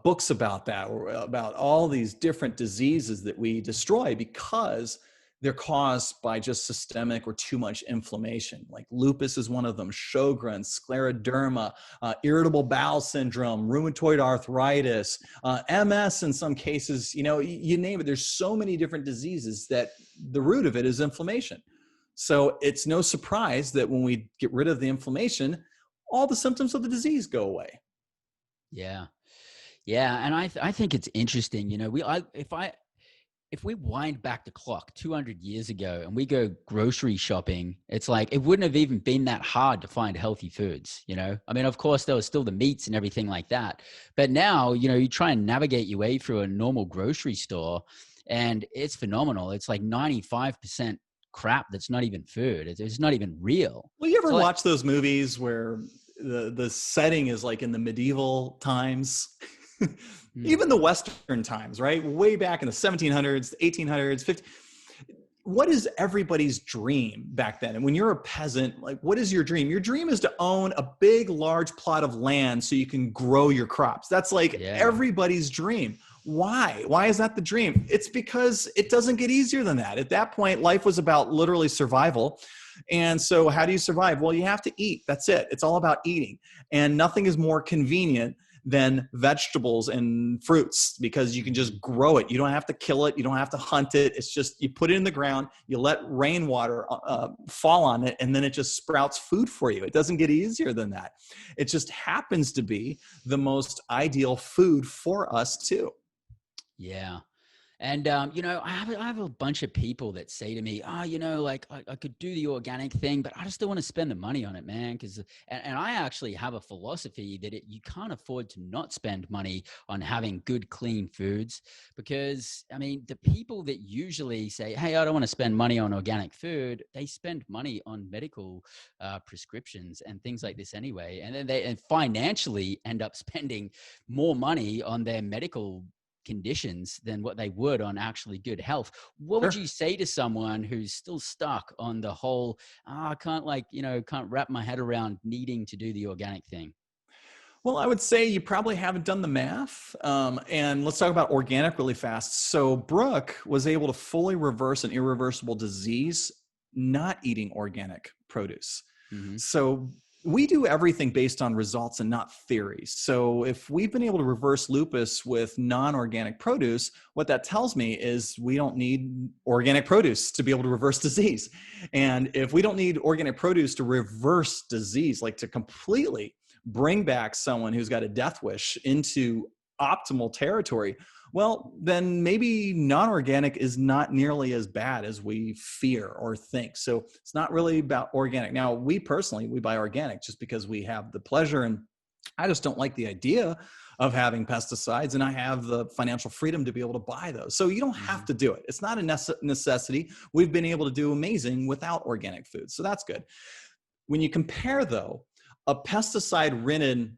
books about that, about all these different diseases that we destroy because they're caused by just systemic or too much inflammation. Like lupus is one of them, Sjogren's, scleroderma, irritable bowel syndrome, rheumatoid arthritis, MS in some cases, you name it. There's so many different diseases that the root of it is inflammation. So it's no surprise that when we get rid of the inflammation, all the symptoms of the disease go away. Yeah. Yeah. And I think it's interesting, if we wind back the clock 200 years ago and we go grocery shopping, it's like, it wouldn't have even been that hard to find healthy foods, I mean, of course there was still the meats and everything like that. But now, you try and navigate your way through a normal grocery store and it's phenomenal. It's like 95% crap that's not even food. It's not even real. Well, you ever watch those movies where the setting is like in the medieval times? Even the Western times, right? Way back in the 1700s, 1800s, 50s. What is everybody's dream back then? And when you're a peasant, like, what is your dream? Your dream is to own a big, large plot of land so you can grow your crops. That's like everybody's dream. Why? Why is that the dream? It's because it doesn't get easier than that. At that point, life was about literally survival. And so how do you survive? Well, you have to eat. That's it. It's all about eating. And nothing is more convenient than vegetables and fruits because you can just grow it. You don't have to kill it. You don't have to hunt it. It's just, you put it in the ground, you let rainwater fall on it, and then it just sprouts food for you. It doesn't get easier than that. It just happens to be the most ideal food for us too. Yeah. And, I have a bunch of people that say to me, like I could do the organic thing, but I just don't want to spend the money on it, man. And I actually have a philosophy that you can't afford to not spend money on having good, clean foods because, I mean, the people that usually say, hey, I don't want to spend money on organic food, they spend money on medical prescriptions and things like this anyway. And then they financially end up spending more money on their medical conditions than what they would on actually good health. What would you say to someone who's still stuck on the whole, I can't wrap my head around needing to do the organic thing? Well, I would say you probably haven't done the math. And let's talk about organic really fast. So Brooke was able to fully reverse an irreversible disease not eating organic produce. Mm-hmm. So we do everything based on results and not theories. So if we've been able to reverse lupus with non-organic produce, what that tells me is we don't need organic produce to be able to reverse disease. And if we don't need organic produce to reverse disease, like to completely bring back someone who's got a death wish into optimal territory, well, then maybe non-organic is not nearly as bad as we fear or think. So it's not really about organic. Now, we buy organic just because we have the pleasure, and I just don't like the idea of having pesticides, and I have the financial freedom to be able to buy those. So you don't have to do it. It's not a necessity. We've been able to do amazing without organic food. So that's good. When you compare, though, a pesticide-ridden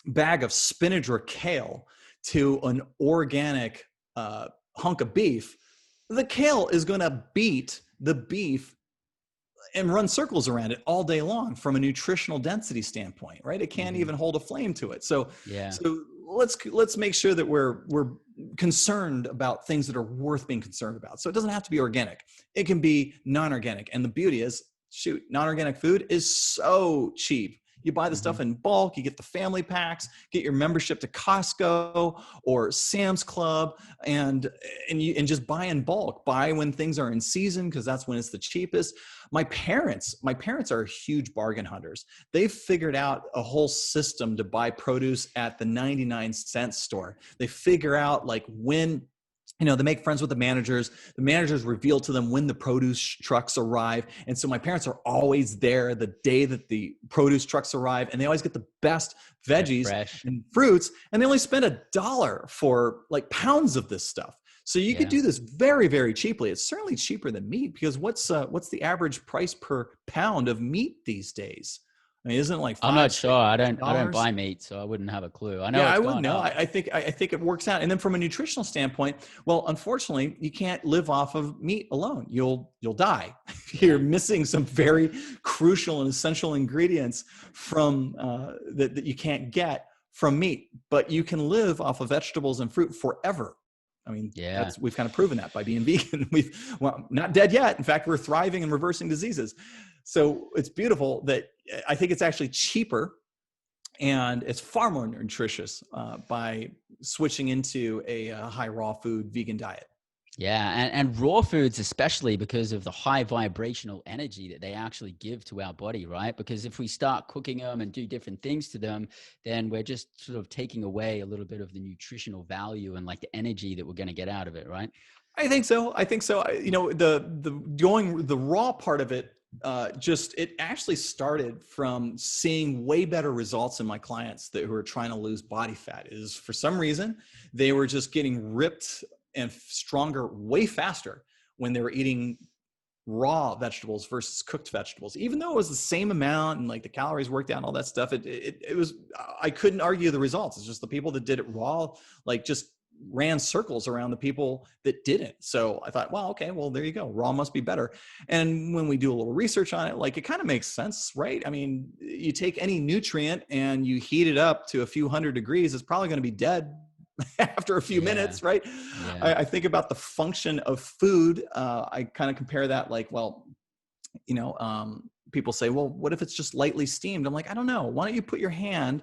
bag of spinach or kale to an organic hunk of beef, the kale is going to beat the beef and run circles around it all day long from a nutritional density standpoint, right? It can't even hold a flame to it. So let's make sure that we're concerned about things that are worth being concerned about. So it doesn't have to be organic. It can be non-organic. And the beauty is, non-organic food is so cheap. You buy the stuff in bulk, you get the family packs, get your membership to Costco or Sam's Club, and just buy in bulk. Buy when things are in season because that's when it's the cheapest. My parents are huge bargain hunters. They've figured out a whole system to buy produce at the 99-cent store. They figure out like when they make friends with the managers. The managers reveal to them when the produce trucks arrive. And so my parents are always there the day that the produce trucks arrive, and they always get the best veggies and fruits. And they only spend $1 for like pounds of this stuff. So you could do this very, very cheaply. It's certainly cheaper than meat because what's the average price per pound of meat these days? I mean, isn't it like I'm not sure. I don't buy meat, so I wouldn't have a clue. I know. Yeah, I wouldn't know. I think it works out. And then from a nutritional standpoint, well, unfortunately, you can't live off of meat alone. You'll die. You're missing some very crucial and essential ingredients from that you can't get from meat, but you can live off of vegetables and fruit forever. I mean, Yeah. we've kind of proven that by being vegan. Well, not dead yet. In fact, we're thriving and reversing diseases. So it's beautiful that I think it's actually cheaper and it's far more nutritious by switching into a high raw food vegan diet. Yeah, and raw foods, especially because of the high vibrational energy that they actually give to our body, right? Because if we start cooking them and do different things to them, then we're just sort of taking away a little bit of the nutritional value and like the energy that we're going to get out of it, right? I think so. You know, the going the raw part of it, it actually started from seeing way better results in my clients who are trying to lose body fat. Is for some reason they were just getting ripped and stronger way faster when they were eating raw vegetables versus cooked vegetables, even though it was the same amount and like the calories worked out and all that stuff. It was, I couldn't argue the results. It's just the people that did it raw, like just ran circles around the people that didn't. So I thought, well, okay, well, there you go. Raw must be better. And when we do a little research on it, like it kind of makes sense, right? I mean, you take any nutrient and you heat it up to a few hundred degrees, it's probably going to be dead after a few minutes, right? Yeah. I think about the function of food. I kind of compare that like, well, you know, people say, well, what if it's just lightly steamed? I'm like, I don't know. Why don't you put your hand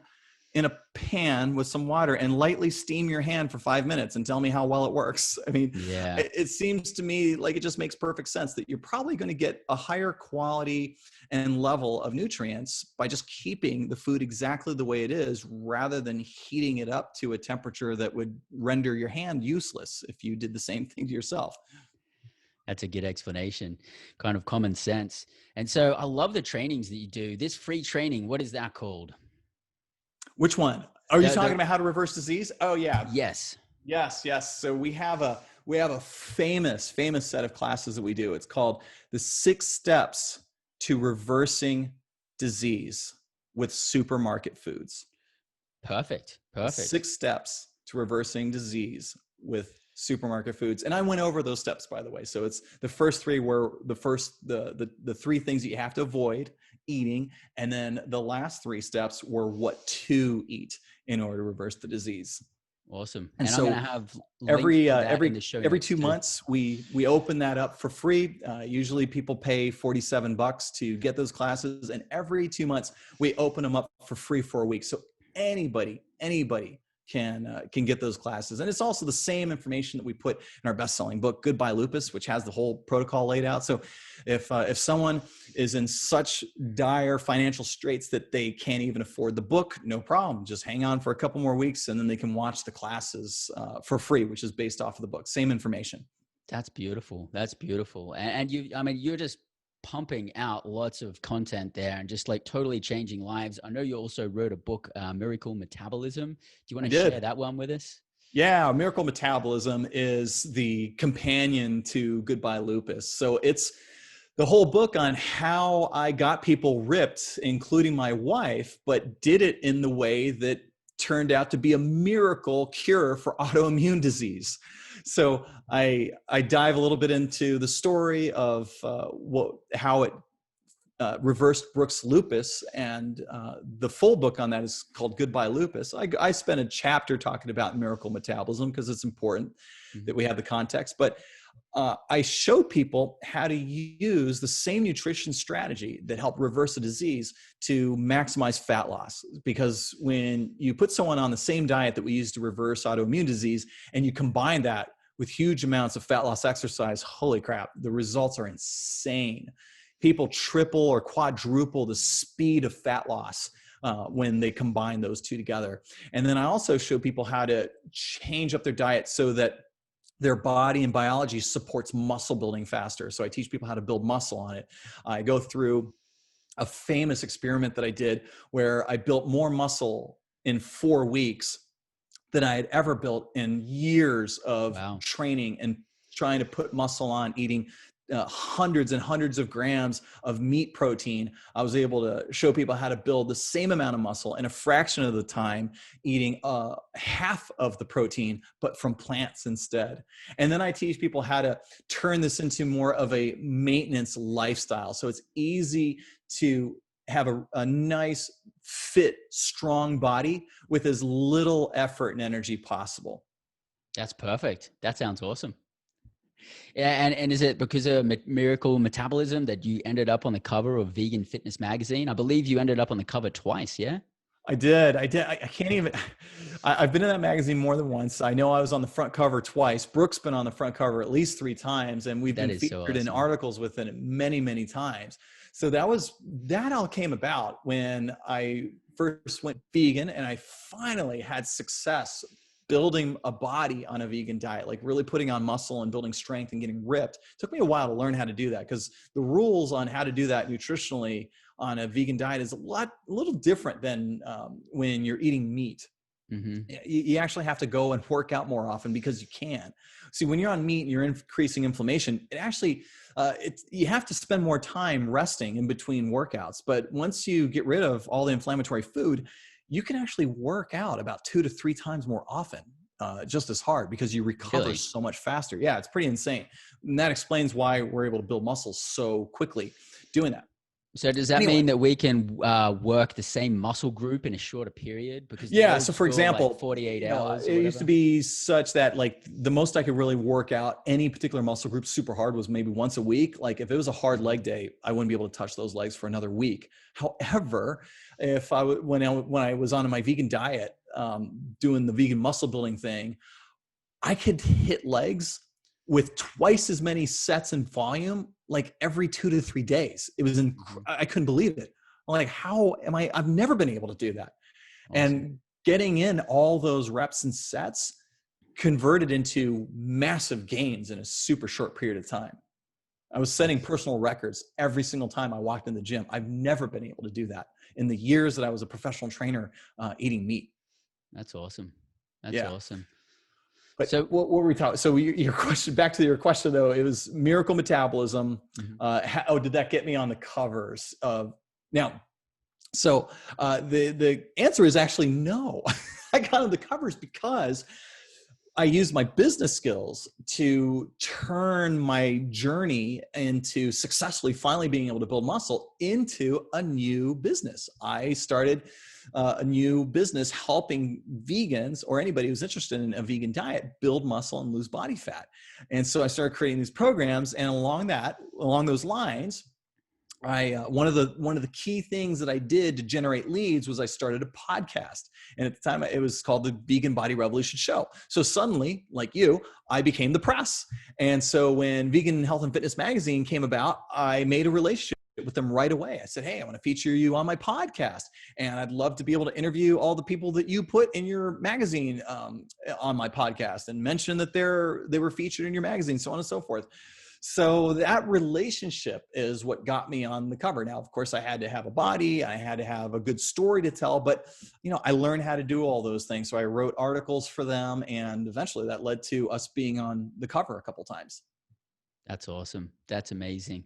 in a pan with some water and lightly steam your hand for 5 minutes and tell me how well it works? I mean, Yeah. it seems to me like it just makes perfect sense that you're probably going to get a higher quality and level of nutrients by just keeping the food exactly the way it is, rather than heating it up to a temperature that would render your hand useless if you did the same thing to yourself. That's a good explanation, kind of common sense. And so I love the trainings that you do. This free training, what is that called? Which one? Are you talking about how to reverse disease? Oh yeah. Yes. Yes. So we have a famous set of classes that we do. It's called the 6 Steps to Reversing Disease with Supermarket Foods. Perfect. 6 Steps to Reversing Disease with Supermarket Foods. And I went over those steps, by the way. So it's the first 3 were the 3 things that you have to avoid eating, and then the last 3 steps were what to eat in order to reverse the disease. Awesome. And so so I'm going to have every 2 months we open that up for free. Usually people pay $47 to get those classes, and every 2 months we open them up for free for a week. So anybody can get those classes. And it's also the same information that we put in our best-selling book, Goodbye Lupus, which has the whole protocol laid out. So if someone is in such dire financial straits that they can't even afford the book, no problem. Just hang on for a couple more weeks and then they can watch the classes for free, which is based off of the book. Same information. That's beautiful. And you're just pumping out lots of content there and just like totally changing lives. I know you also wrote a book, Miracle Metabolism. Do you want to share that one with us? Yeah, Miracle Metabolism is the companion to Goodbye Lupus. So it's the whole book on how I got people ripped, including my wife, but did it in the way that turned out to be a miracle cure for autoimmune disease. So I dive a little bit into the story of how it reversed Brooks' lupus, and the full book on that is called Goodbye Lupus. I spent a chapter talking about miracle metabolism because it's important that we have the context, but I show people how to use the same nutrition strategy that helped reverse a disease to maximize fat loss. Because when you put someone on the same diet that we use to reverse autoimmune disease and you combine that with huge amounts of fat loss exercise, holy crap, the results are insane. People triple or quadruple the speed of fat loss when they combine those 2 together. And then I also show people how to change up their diet so that their body and biology supports muscle building faster. So I teach people how to build muscle on it. I go through a famous experiment that I did where I built more muscle in 4 weeks than I had ever built in years of training and trying to put muscle on, eating hundreds and hundreds of grams of meat protein. I was able to show people how to build the same amount of muscle in a fraction of the time, eating half of the protein, but from plants instead. And then I teach people how to turn this into more of a maintenance lifestyle. So it's easy to have a nice, fit, strong body with as little effort and energy possible. That's perfect. That sounds awesome. Yeah, and is it because of Miracle Metabolism that you ended up on the cover of Vegan Fitness Magazine? I believe you ended up on the cover twice, yeah? I did. I can't even, I've been in that magazine more than once. I know I was on the front cover twice. Brooke's been on the front cover at least 3 times, and we've That been is so featured in awesome. articles within it many, many times. So that all came about when I first went vegan, and I finally had success building a body on a vegan diet, like really putting on muscle and building strength and getting ripped. It took me a while to learn how to do that, because the rules on how to do that nutritionally on a vegan diet is a little different than when you're eating meat. Mm-hmm. You actually have to go and work out more often because you can. See, when you're on meat and you're increasing inflammation, it actually, you have to spend more time resting in between workouts. But once you get rid of all the inflammatory food, you can actually work out about 2 to 3 times more often, just as hard, because you recover Really? so much faster. Yeah, it's pretty insane. And that explains why we're able to build muscles so quickly doing that. So does that Anyway. mean that we can work the same muscle group in a shorter period? Because the Yeah. old So for school, example, like 48 hours or it used to whatever? be such that like the most I could really work out any particular muscle group super hard was maybe once a week. Like if it was a hard leg day, I wouldn't be able to touch those legs for another week. However, if when I was on my vegan diet, doing the vegan muscle building thing, I could hit legs with twice as many sets and volume, like every 2 to 3 days. It was, I couldn't believe it. I'm like, I've never been able to do that. Awesome. And getting in all those reps and sets converted into massive gains in a super short period of time. I was setting personal records every single time I walked in the gym. I've never been able to do that in the years that I was a professional trainer eating meat. That's awesome. That's awesome. But so what were we talking? So your question, back to your question though, it was Miracle Metabolism. Mm-hmm. Did that get me on the covers of now? So the answer is actually no. I got on the covers because I used my business skills to turn my journey into successfully finally being able to build muscle into a new business. I started a new business helping vegans or anybody who's interested in a vegan diet build muscle and lose body fat. And so I started creating these programs, and along those lines, one of the key things that I did to generate leads was I started a podcast. And at the time it was called the Vegan Body Revolution Show. So suddenly, like you, I became the press. And so when Vegan Health and Fitness Magazine came about, I made a relationship with them right away. I said, hey, I want to feature you on my podcast. And I'd love to be able to interview all the people that you put in your magazine on my podcast and mention that they were featured in your magazine, so on and so forth. So that relationship is what got me on the cover. Now, of course, I had to have a body, I had to have a good story to tell, but I learned how to do all those things. So I wrote articles for them, and eventually that led to us being on the cover a couple times. That's awesome. That's amazing.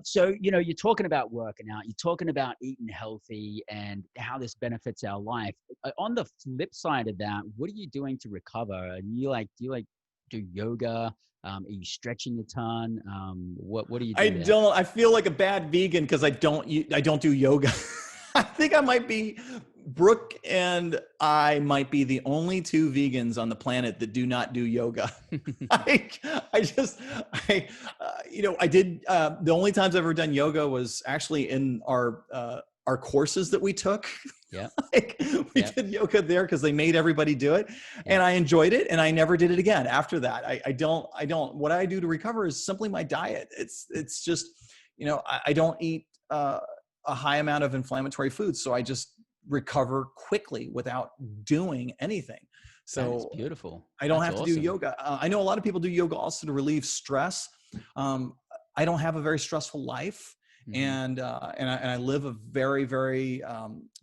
So, you're talking about working out, you're talking about eating healthy and how this benefits our life. On the flip side of that, what are you doing to recover? And do you do yoga? Are you stretching a ton? What do you do? I feel like a bad vegan because I don't do yoga. I think I might be, Brooke and I might be the only 2 vegans on the planet that do not do yoga. I did, the only times I've ever done yoga was actually in our courses that we took. Yeah. We did yoga there because they made everybody do it, and I enjoyed it, and I never did it again after that. I don't, what I do to recover is simply my diet. It's just, I don't eat a high amount of inflammatory foods. So I just recover quickly without doing anything. So that is beautiful. I don't have to do yoga. I know a lot of people do yoga also to relieve stress. I don't have a very stressful life. And I live a very, very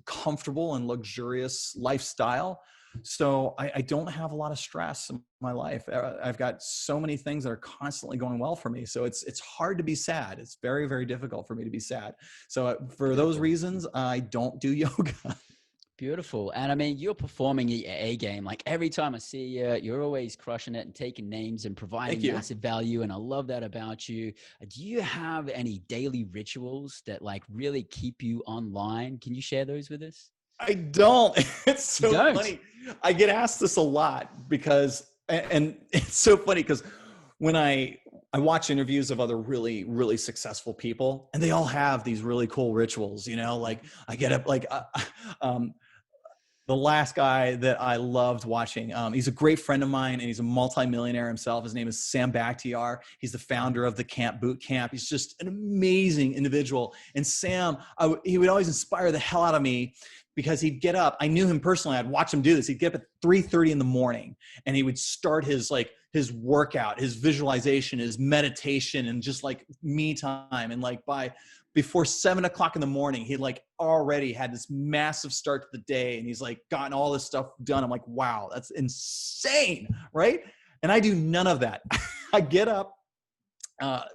comfortable and luxurious lifestyle. So I don't have a lot of stress in my life. I've got so many things that are constantly going well for me. So it's hard to be sad. It's very, very difficult for me to be sad. So for those reasons, I don't do yoga. Beautiful. And I mean, you're performing your A game. Like every time I see you, you're always crushing it and taking names and providing Thank you. massive value. And I love that about you. Do you have any daily rituals that like really keep you online? Can you share those with us? I don't. It's so funny. I get asked this a lot because, and it's so funny because when I watch interviews of other really, really successful people, and they all have these really cool rituals, you know, like I get up, like, the last guy that I loved watching, he's a great friend of mine and he's a multi-millionaire himself. His name is Sam Bakhtiar. He's the founder of the Camp Boot Camp. He's just an amazing individual. And Sam, he would always inspire the hell out of me because he'd get up. I knew him personally. I'd watch him do this. He'd get up at 3:30 in the morning and he would start his workout, his visualization, his meditation, and just like me time. And like before 7 o'clock in the morning, he like already had this massive start to the day and he's like gotten all this stuff done. I'm like, wow, that's insane, right? And I do none of that. I get up,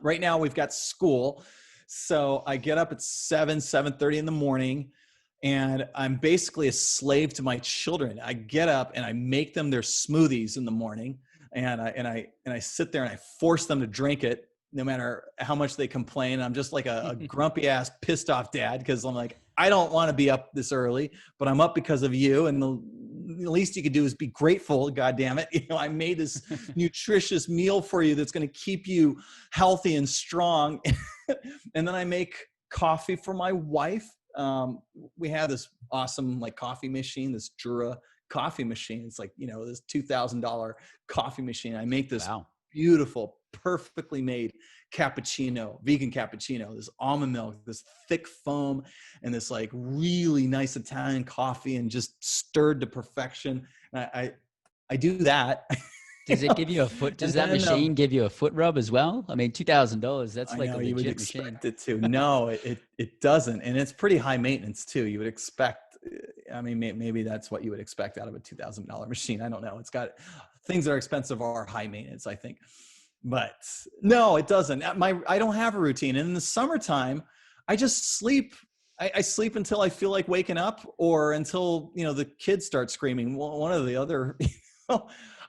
right now we've got school. So I get up at 7:30 in the morning and I'm basically a slave to my children. I get up and I make them their smoothies in the morning and I sit there and I force them to drink it. No matter how much they complain. I'm just like a grumpy ass pissed off dad because I'm like, I don't want to be up this early, but I'm up because of you. And the least you could do is be grateful. God damn it. You know, I made this nutritious meal for you that's going to keep you healthy and strong. And then I make coffee for my wife. We have this awesome like coffee machine, this Jura coffee machine. It's like, you know, this $2,000 coffee machine. I make this beautiful, perfectly made cappuccino, vegan cappuccino, this almond milk, this thick foam, and this like really nice Italian coffee and just stirred to perfection. And I do that. Does it give you a foot? Does that machine give you a foot rub as well? I mean, $2,000. That's like a legit you would machine. expect it to. No, it doesn't, and it's pretty high maintenance too. You would expect. I mean, maybe that's what you would expect out of a $2,000 machine. I don't know. It's got things that are expensive are high maintenance, I think. But no, it doesn't. I don't have a routine. And in the summertime, I just sleep. I sleep until I feel like waking up or until, you know, the kids start screaming. One or the other.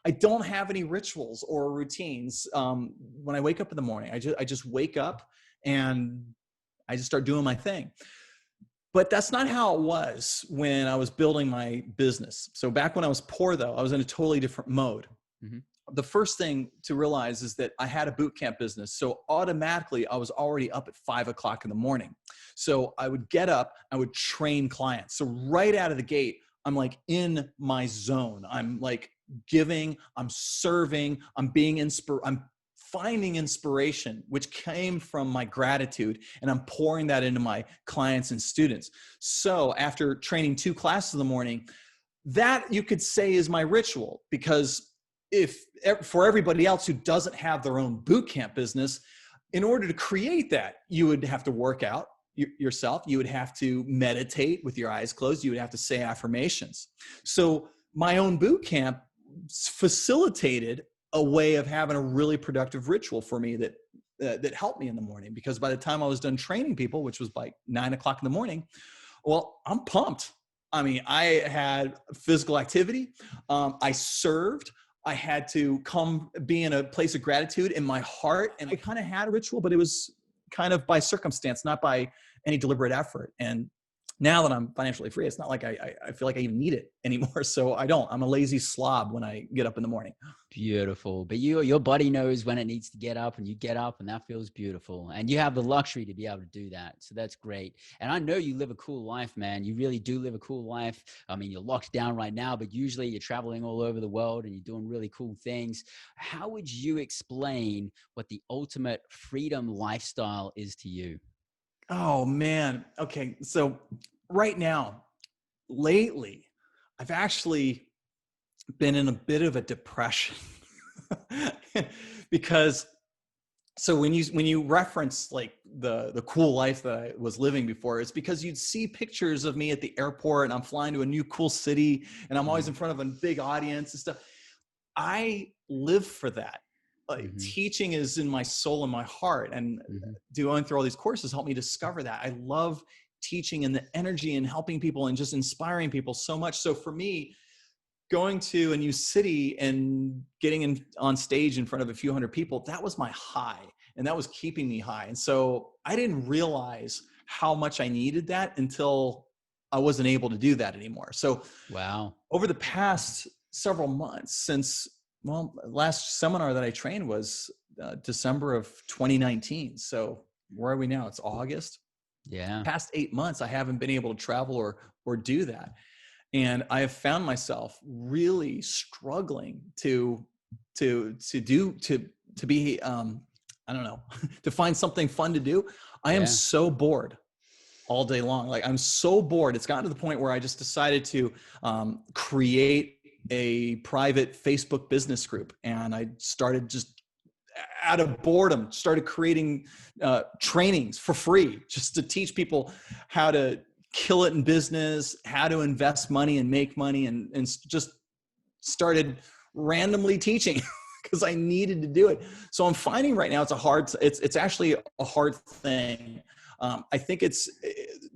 I don't have any rituals or routines. When I wake up in the morning, I just wake up and I just start doing my thing. But that's not how it was when I was building my business. So back when I was poor, though, I was in a totally different mode. Mm-hmm. The first thing to realize is that I had a boot camp business. So automatically I was already up at 5 o'clock in the morning. So I would get up, I would train clients. So right out of the gate, I'm like in my zone. I'm like giving, I'm serving, I'm finding inspiration, which came from my gratitude, and I'm pouring that into my clients and students. So after training 2 classes in the morning, that you could say is my ritual, because for everybody else who doesn't have their own boot camp business, in order to create that, you would have to work out yourself. You would have to meditate with your eyes closed. You would have to say affirmations. So my own boot camp facilitated a way of having a really productive ritual for me that helped me in the morning, because by the time I was done training people, which was by 9 o'clock in the morning, well, I'm pumped. I mean, I had physical activity. I served. I had to come be in a place of gratitude in my heart. And I kind of had a ritual, but it was kind of by circumstance, not by any deliberate effort. And now that I'm financially free, it's not like I feel like I even need it anymore. So I don't. I'm a lazy slob when I get up in the morning. Beautiful. But your body knows when it needs to get up, and you get up, and that feels beautiful. And you have the luxury to be able to do that. So that's great. And I know you live a cool life, man. You really do live a cool life. I mean, you're locked down right now, but usually you're traveling all over the world and you're doing really cool things. How would you explain what the ultimate freedom lifestyle is to you? Oh, man. Okay. So right now, lately, I've actually been in a bit of a depression because so when you reference like the cool life that I was living before, it's because you'd see pictures of me at the airport and I'm flying to a new cool city and I'm always in front of a big audience and stuff. I live for that. Like teaching is in my soul and my heart, and going through all these courses helped me discover that. I love teaching and the energy and helping people and just inspiring people so much. So for me, going to a new city and getting on stage in front of a few hundred people, that was my high, and that was keeping me high. And so I didn't realize how much I needed that until I wasn't able to do that anymore. So wow, over the past several months since, well, last seminar that I trained was December of 2019. So where are we now? It's August. yeah, Past 8 months, I haven't been able to travel or do that. And I have found myself really struggling to be, I don't know, to find something fun to do. I am so bored all day long. Like, I'm so bored. It's gotten to the point where I just decided to create a private Facebook business group. And I started just out of boredom, started creating trainings for free just to teach people how to kill it in business, how to invest money and make money, and just started randomly teaching because I needed to do it. So I'm finding right now it's actually a hard thing. I think it's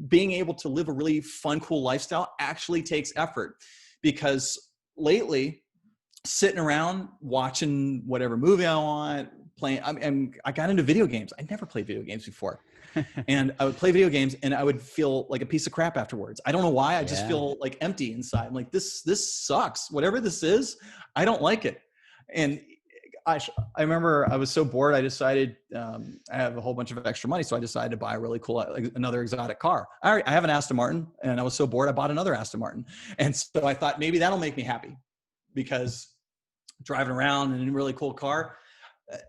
being able to live a really fun, cool lifestyle actually takes effort, because lately sitting around watching whatever movie I want, playing, I got into video games. I never played video games before. And I would play video games and I would feel like a piece of crap afterwards. I don't know why. I just feel like empty inside. I'm like, this sucks. Whatever this is, I don't like it. And I remember I was so bored. I decided I have a whole bunch of extra money. So I decided to buy a really cool, another exotic car. I have an Aston Martin, and I was so bored. I bought another Aston Martin. And so I thought maybe that'll make me happy, because driving around in a really cool car,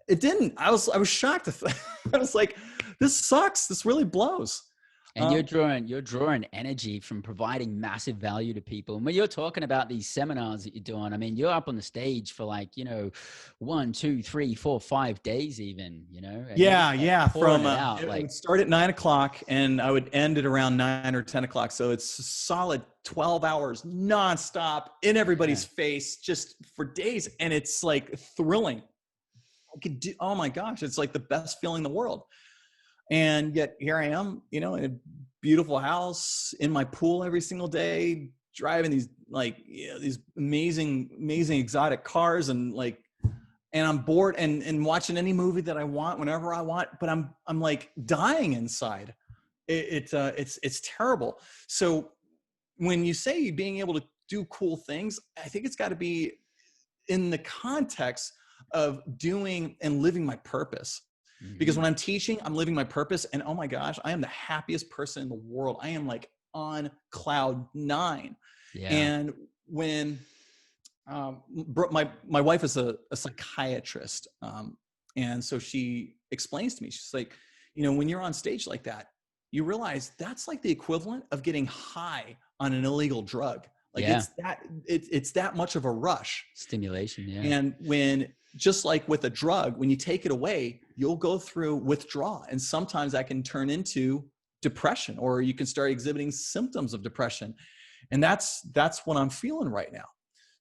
it didn't. I was shocked. I was like, this sucks. This really blows. And you're drawing energy from providing massive value to people. And when you're talking about these seminars that you're doing, I mean, you're up on the stage for 1, 2, 3, 4, 5 days even, Yeah. From it would start at 9 o'clock and I would end at around 9 or 10 o'clock. So it's a solid 12 hours nonstop in everybody's face just for days. And it's like thrilling. Oh my gosh, it's like the best feeling in the world. And yet here I am, in a beautiful house, in my pool every single day, driving these these amazing exotic cars, and I'm bored and watching any movie that I want whenever I want, but I'm like dying inside. It's terrible. So when you say being able to do cool things, I think it's got to be in the context of doing and living my purpose. Mm-hmm. Because when I'm teaching, I'm living my purpose, and oh my gosh, I am the happiest person in the world. I am like on cloud 9. Yeah. And when my wife is a psychiatrist, and so she explains to me, she's like, when you're on stage like that, you realize that's like the equivalent of getting high on an illegal drug. It's that much of a rush. Stimulation. Yeah. And when, just like with a drug, when you take it away, you'll go through withdrawal. And sometimes that can turn into depression, or you can start exhibiting symptoms of depression. And that's what I'm feeling right now.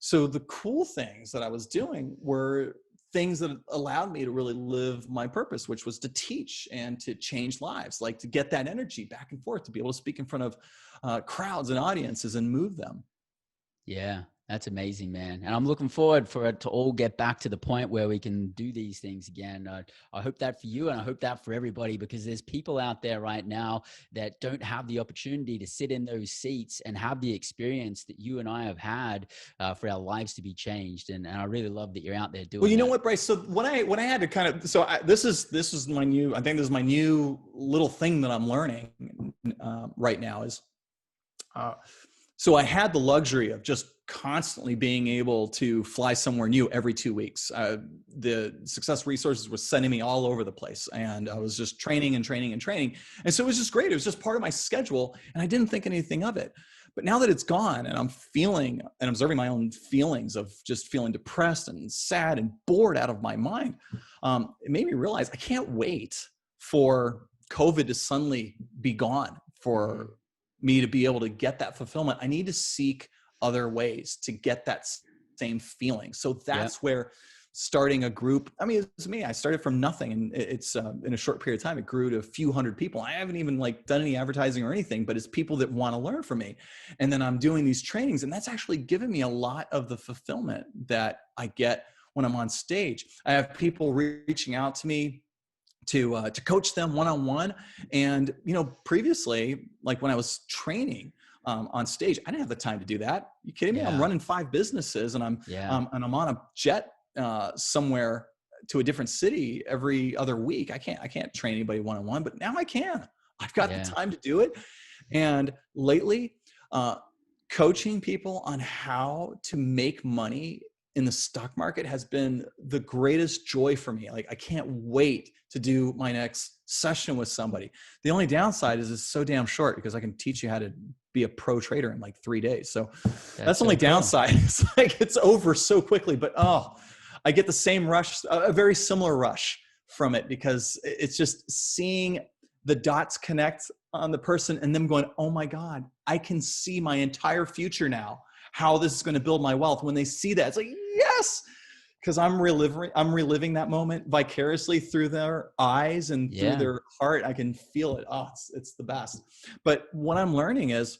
So the cool things that I was doing were things that allowed me to really live my purpose, which was to teach and to change lives, like to get that energy back and forth, to be able to speak in front of crowds and audiences and move them. Yeah, that's amazing, man. And I'm looking forward for it to all get back to the point where we can do these things again. I hope that for you, and I hope that for everybody, because there's people out there right now that don't have the opportunity to sit in those seats and have the experience that you and I have had for our lives to be changed. And I really love that you're out there doing. Well, you know what, Bryce? So when I had to kind of, this is my new, I think this is my new little thing that I'm learning right now is, so I had the luxury of just constantly being able to fly somewhere new every 2 weeks. The Success Resources was sending me all over the place, and I was just training. And so it was just great. It was just part of my schedule, and I didn't think anything of it. But now that it's gone, and I'm feeling and observing my own feelings of just feeling depressed and sad and bored out of my mind, it made me realize I can't wait for COVID to suddenly be gone for me to be able to get that fulfillment. I need to seek other ways to get that same feeling. So that's where starting a group. I mean, it's me. I started from nothing, and it's in a short period of time, it grew to a few hundred people. I haven't even like done any advertising or anything, but it's people that want to learn from me. And then I'm doing these trainings, and that's actually given me a lot of the fulfillment that I get when I'm on stage. I have people reaching out to me to coach them one-on-one. And, previously, like when I was training on stage, I didn't have the time to do that. You kidding me? I'm running 5 businesses, and I'm on a jet somewhere to a different city every other week. I can't train anybody one-on-one, but now I can. I've got the time to do it. And lately, coaching people on how to make money in the stock market has been the greatest joy for me. Like, I can't wait to do my next session with somebody. The only downside is it's so damn short, because I can teach you how to be a pro trader in like 3 days. So that's the only downside. It's like, it's over so quickly, but I get the same rush, a very similar rush from it, because it's just seeing the dots connect on the person and them going, oh my God, I can see my entire future now, how this is going to build my wealth. When they see that, it's like, yes, because I'm reliving that moment vicariously through their eyes and through their heart. I can feel it. Oh, it's the best. But what I'm learning is,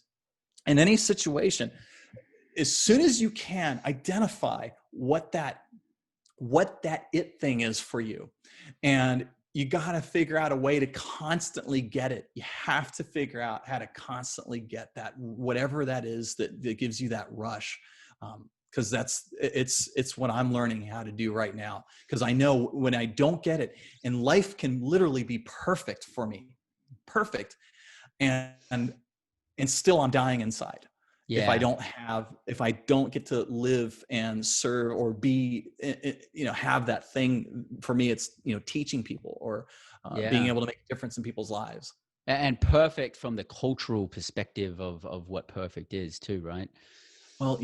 in any situation, as soon as you can identify what that it thing is for you, and you got to figure out a way to constantly get it. You have to figure out how to constantly get that, whatever that is that gives you that rush. Because it's what I'm learning how to do right now. Because I know when I don't get it, and life can literally be perfect for me, perfect, and still I'm dying inside. If I don't get to live and serve or be, have that thing. For me, it's, teaching people or being able to make a difference in people's lives. And perfect from the cultural perspective of what perfect is too, right? Well,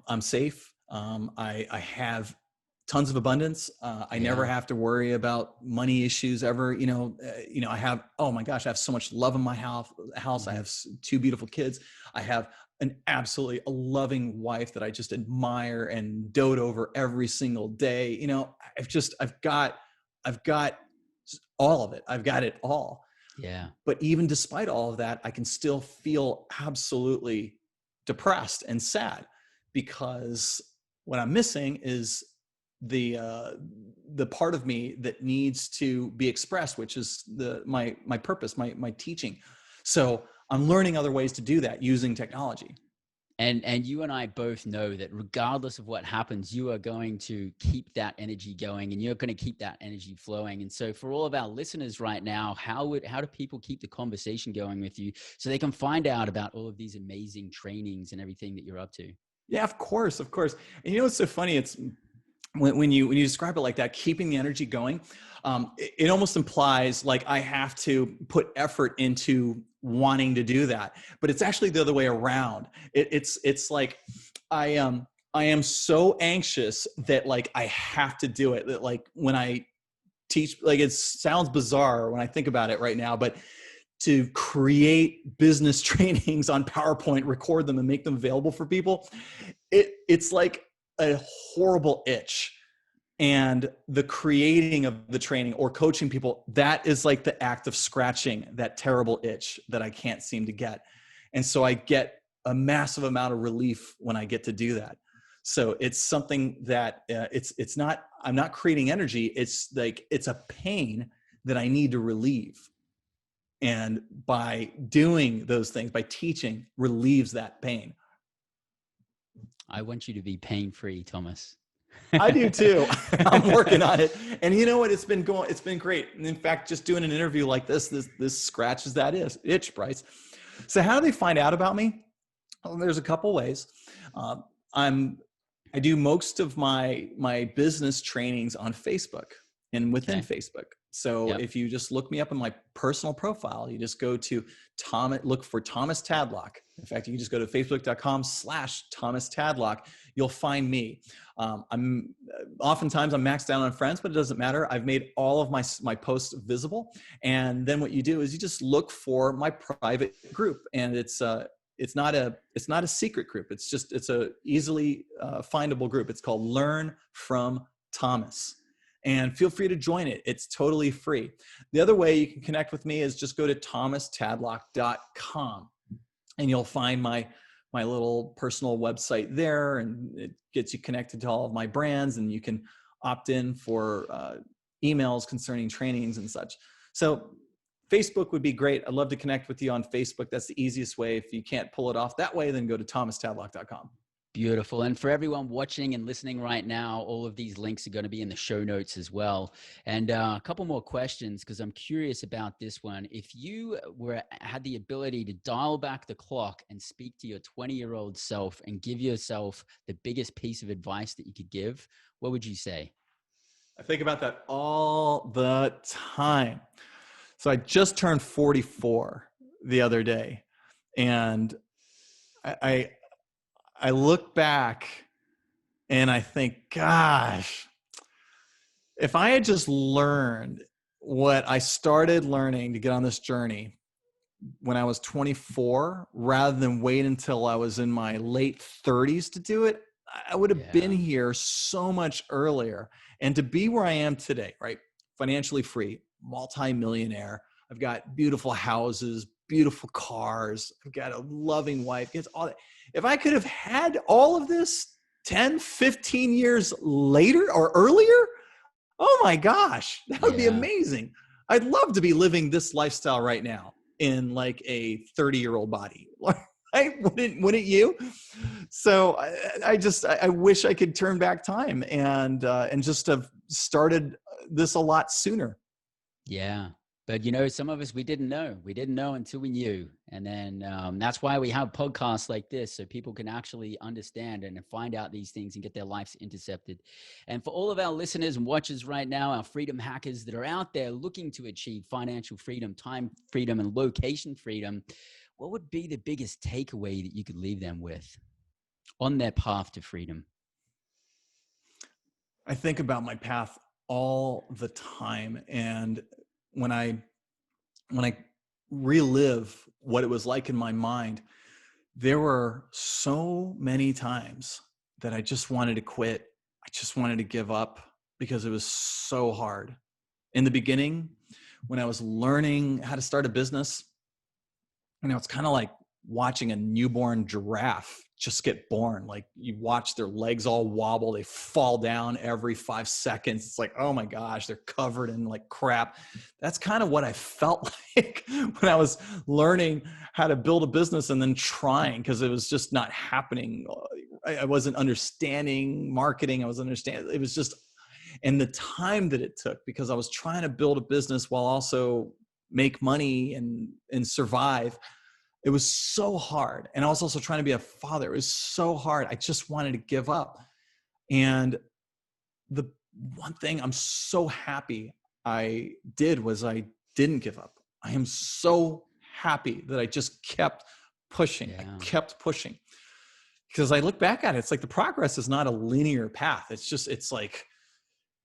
I'm safe. I have tons of abundance. I never have to worry about money issues ever. I have, oh my gosh, I have so much love in my house. Mm-hmm. I have 2 beautiful kids. I have an absolutely loving wife that I just admire and dote over every single day. I've got all of it. I've got it all. Yeah. But even despite all of that, I can still feel absolutely depressed and sad, because what I'm missing is the part of me that needs to be expressed, which is my purpose, my teaching. So I'm learning other ways to do that using technology. And you and I both know that regardless of what happens, you are going to keep that energy going, and you're going to keep that energy flowing. And so for all of our listeners right now, how do people keep the conversation going with you so they can find out about all of these amazing trainings and everything that you're up to? Yeah, of course. And what's so funny? It's when you describe it like that, keeping the energy going, it almost implies like I have to put effort into wanting to do that, but it's actually the other way around. It's like I am so anxious that like I have to do it. That like when I teach, like it sounds bizarre when I think about it right now, but to create business trainings on PowerPoint, record them and make them available for people, it's like a horrible itch. And the creating of the training or coaching people, that is like the act of scratching that terrible itch that I can't seem to get. And so I get a massive amount of relief when I get to do that. So it's something that it's not, I'm not creating energy. It's like, it's a pain that I need to relieve. And by doing those things, by teaching, relieves that pain. I want you to be pain-free, Thomas. I do too. I'm working on it. And you know what? It's been great. And in fact, just doing an interview like this scratches that itch, Bryce. So how do they find out about me? Well, there's a couple ways. I do most of my business trainings on Facebook and within Facebook. So if you just look me up in my personal profile, you just go to look for Thomas Tadlock. In fact, you can just go to facebook.com/Thomas Tadlock. You'll find me. Oftentimes I'm maxed out on friends, but it doesn't matter. I've made all of my posts visible. And then what you do is you just look for my private group, and it's not a secret group. It's a easily findable group. It's called Learn from Thomas. And feel free to join it. It's totally free. The other way you can connect with me is just go to thomastadlock.com, and you'll find my little personal website there, and it gets you connected to all of my brands, and you can opt in for emails concerning trainings and such. So Facebook would be great. I'd love to connect with you on Facebook. That's the easiest way. If you can't pull it off that way, then go to thomastadlock.com. Beautiful. And for everyone watching and listening right now, all of these links are going to be in the show notes as well. And a couple more questions, because I'm curious about this one. If you had the ability to dial back the clock and speak to your 20-year-old self and give yourself the biggest piece of advice that you could give, what would you say? I think about that all the time. So I just turned 44 the other day, and I look back and I think, gosh, if I had just learned what I started learning to get on this journey when I was 24, rather than wait until I was in my late 30s to do it, I would have been here so much earlier. And to be where I am today, right? Financially free, multi-millionaire. I've got beautiful houses, beautiful cars. I've got a loving wife. It's all that. If I could have had all of this 10, 15 years later or earlier, oh my gosh, that would be amazing. I'd love to be living this lifestyle right now in like a 30-year-old body. Wouldn't you? So I wish I could turn back time and just have started this a lot sooner. Yeah. But, some of us, we didn't know until we knew. And then that's why we have podcasts like this, so people can actually understand and find out these things and get their lives intercepted. And for all of our listeners and watchers right now, our freedom hackers that are out there looking to achieve financial freedom, time freedom, and location freedom, what would be the biggest takeaway that you could leave them with on their path to freedom? I think about my path all the time. And when I relive what it was like in my mind, there were so many times that I just wanted to quit. I just wanted to give up because it was so hard. In the beginning, when I was learning how to start a business, it's kind of like watching a newborn giraffe just get born. Like, you watch their legs all wobble. They fall down every 5 seconds. It's like, oh my gosh, they're covered in like crap. That's kind of what I felt like when I was learning how to build a business and then trying, because it was just not happening. I wasn't understanding marketing. It was just, and the time that it took, because I was trying to build a business while also make money and survive. It was so hard. And I was also trying to be a father. It was so hard. I just wanted to give up. And the one thing I'm so happy I did was I didn't give up. I am so happy that I just kept pushing. I kept pushing. Because I look back at it, it's like the progress is not a linear path. It's like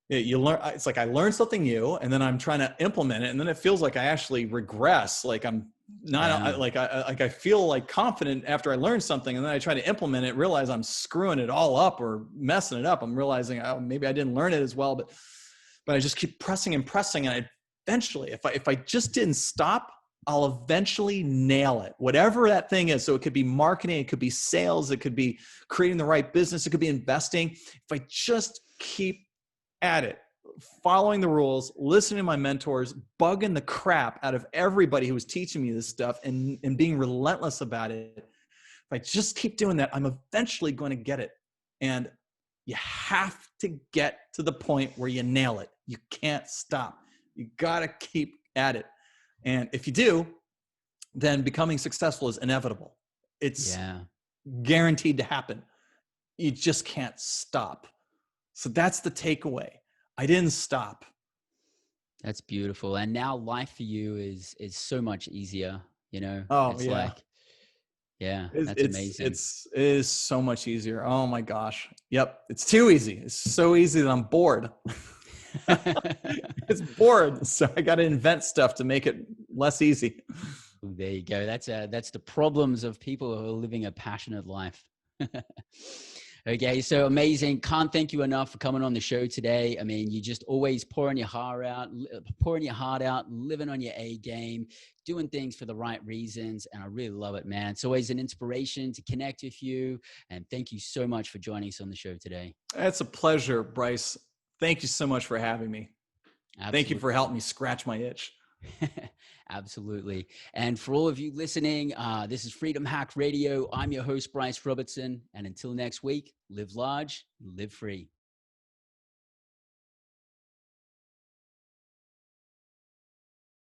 you learn. It's like I learned something new, and then I'm trying to implement it, and then it feels like I actually regress. Like I'm not I feel like confident after I learn something, and then I try to implement it, realize I'm screwing it all up or messing it up. I'm realizing, oh, maybe I didn't learn it as well, but I just keep pressing and pressing, and I eventually, if I just didn't stop, I'll eventually nail it, whatever that thing is. So it could be marketing, it could be sales, it could be creating the right business, it could be investing. If I just keep at it, following the rules, listening to my mentors, bugging the crap out of everybody who was teaching me this stuff, and being relentless about it. If I just keep doing that, I'm eventually going to get it. And you have to get to the point where you nail it. You can't stop. You got to keep at it. And if you do, then becoming successful is inevitable. It's guaranteed to happen. You just can't stop. So that's the takeaway. I didn't stop. That's beautiful. And now life for you is so much easier, Oh, it's yeah. That's amazing. It is so much easier. Oh my gosh. Yep. It's too easy. It's so easy that I'm bored. It's bored. So I got to invent stuff to make it less easy. There you go. That's the problems of people who are living a passionate life. Okay, so amazing. Can't thank you enough for coming on the show today. I mean, you just always pouring your heart out, living on your A game, doing things for the right reasons. And I really love it, man. It's always an inspiration to connect with you. And thank you so much for joining us on the show today. It's a pleasure, Bryce. Thank you so much for having me. Absolutely. Thank you for helping me scratch my itch. Absolutely. And for all of you listening, this is Freedom Hack Radio. I'm your host, Bryce Robertson. And until next week, live large, live free.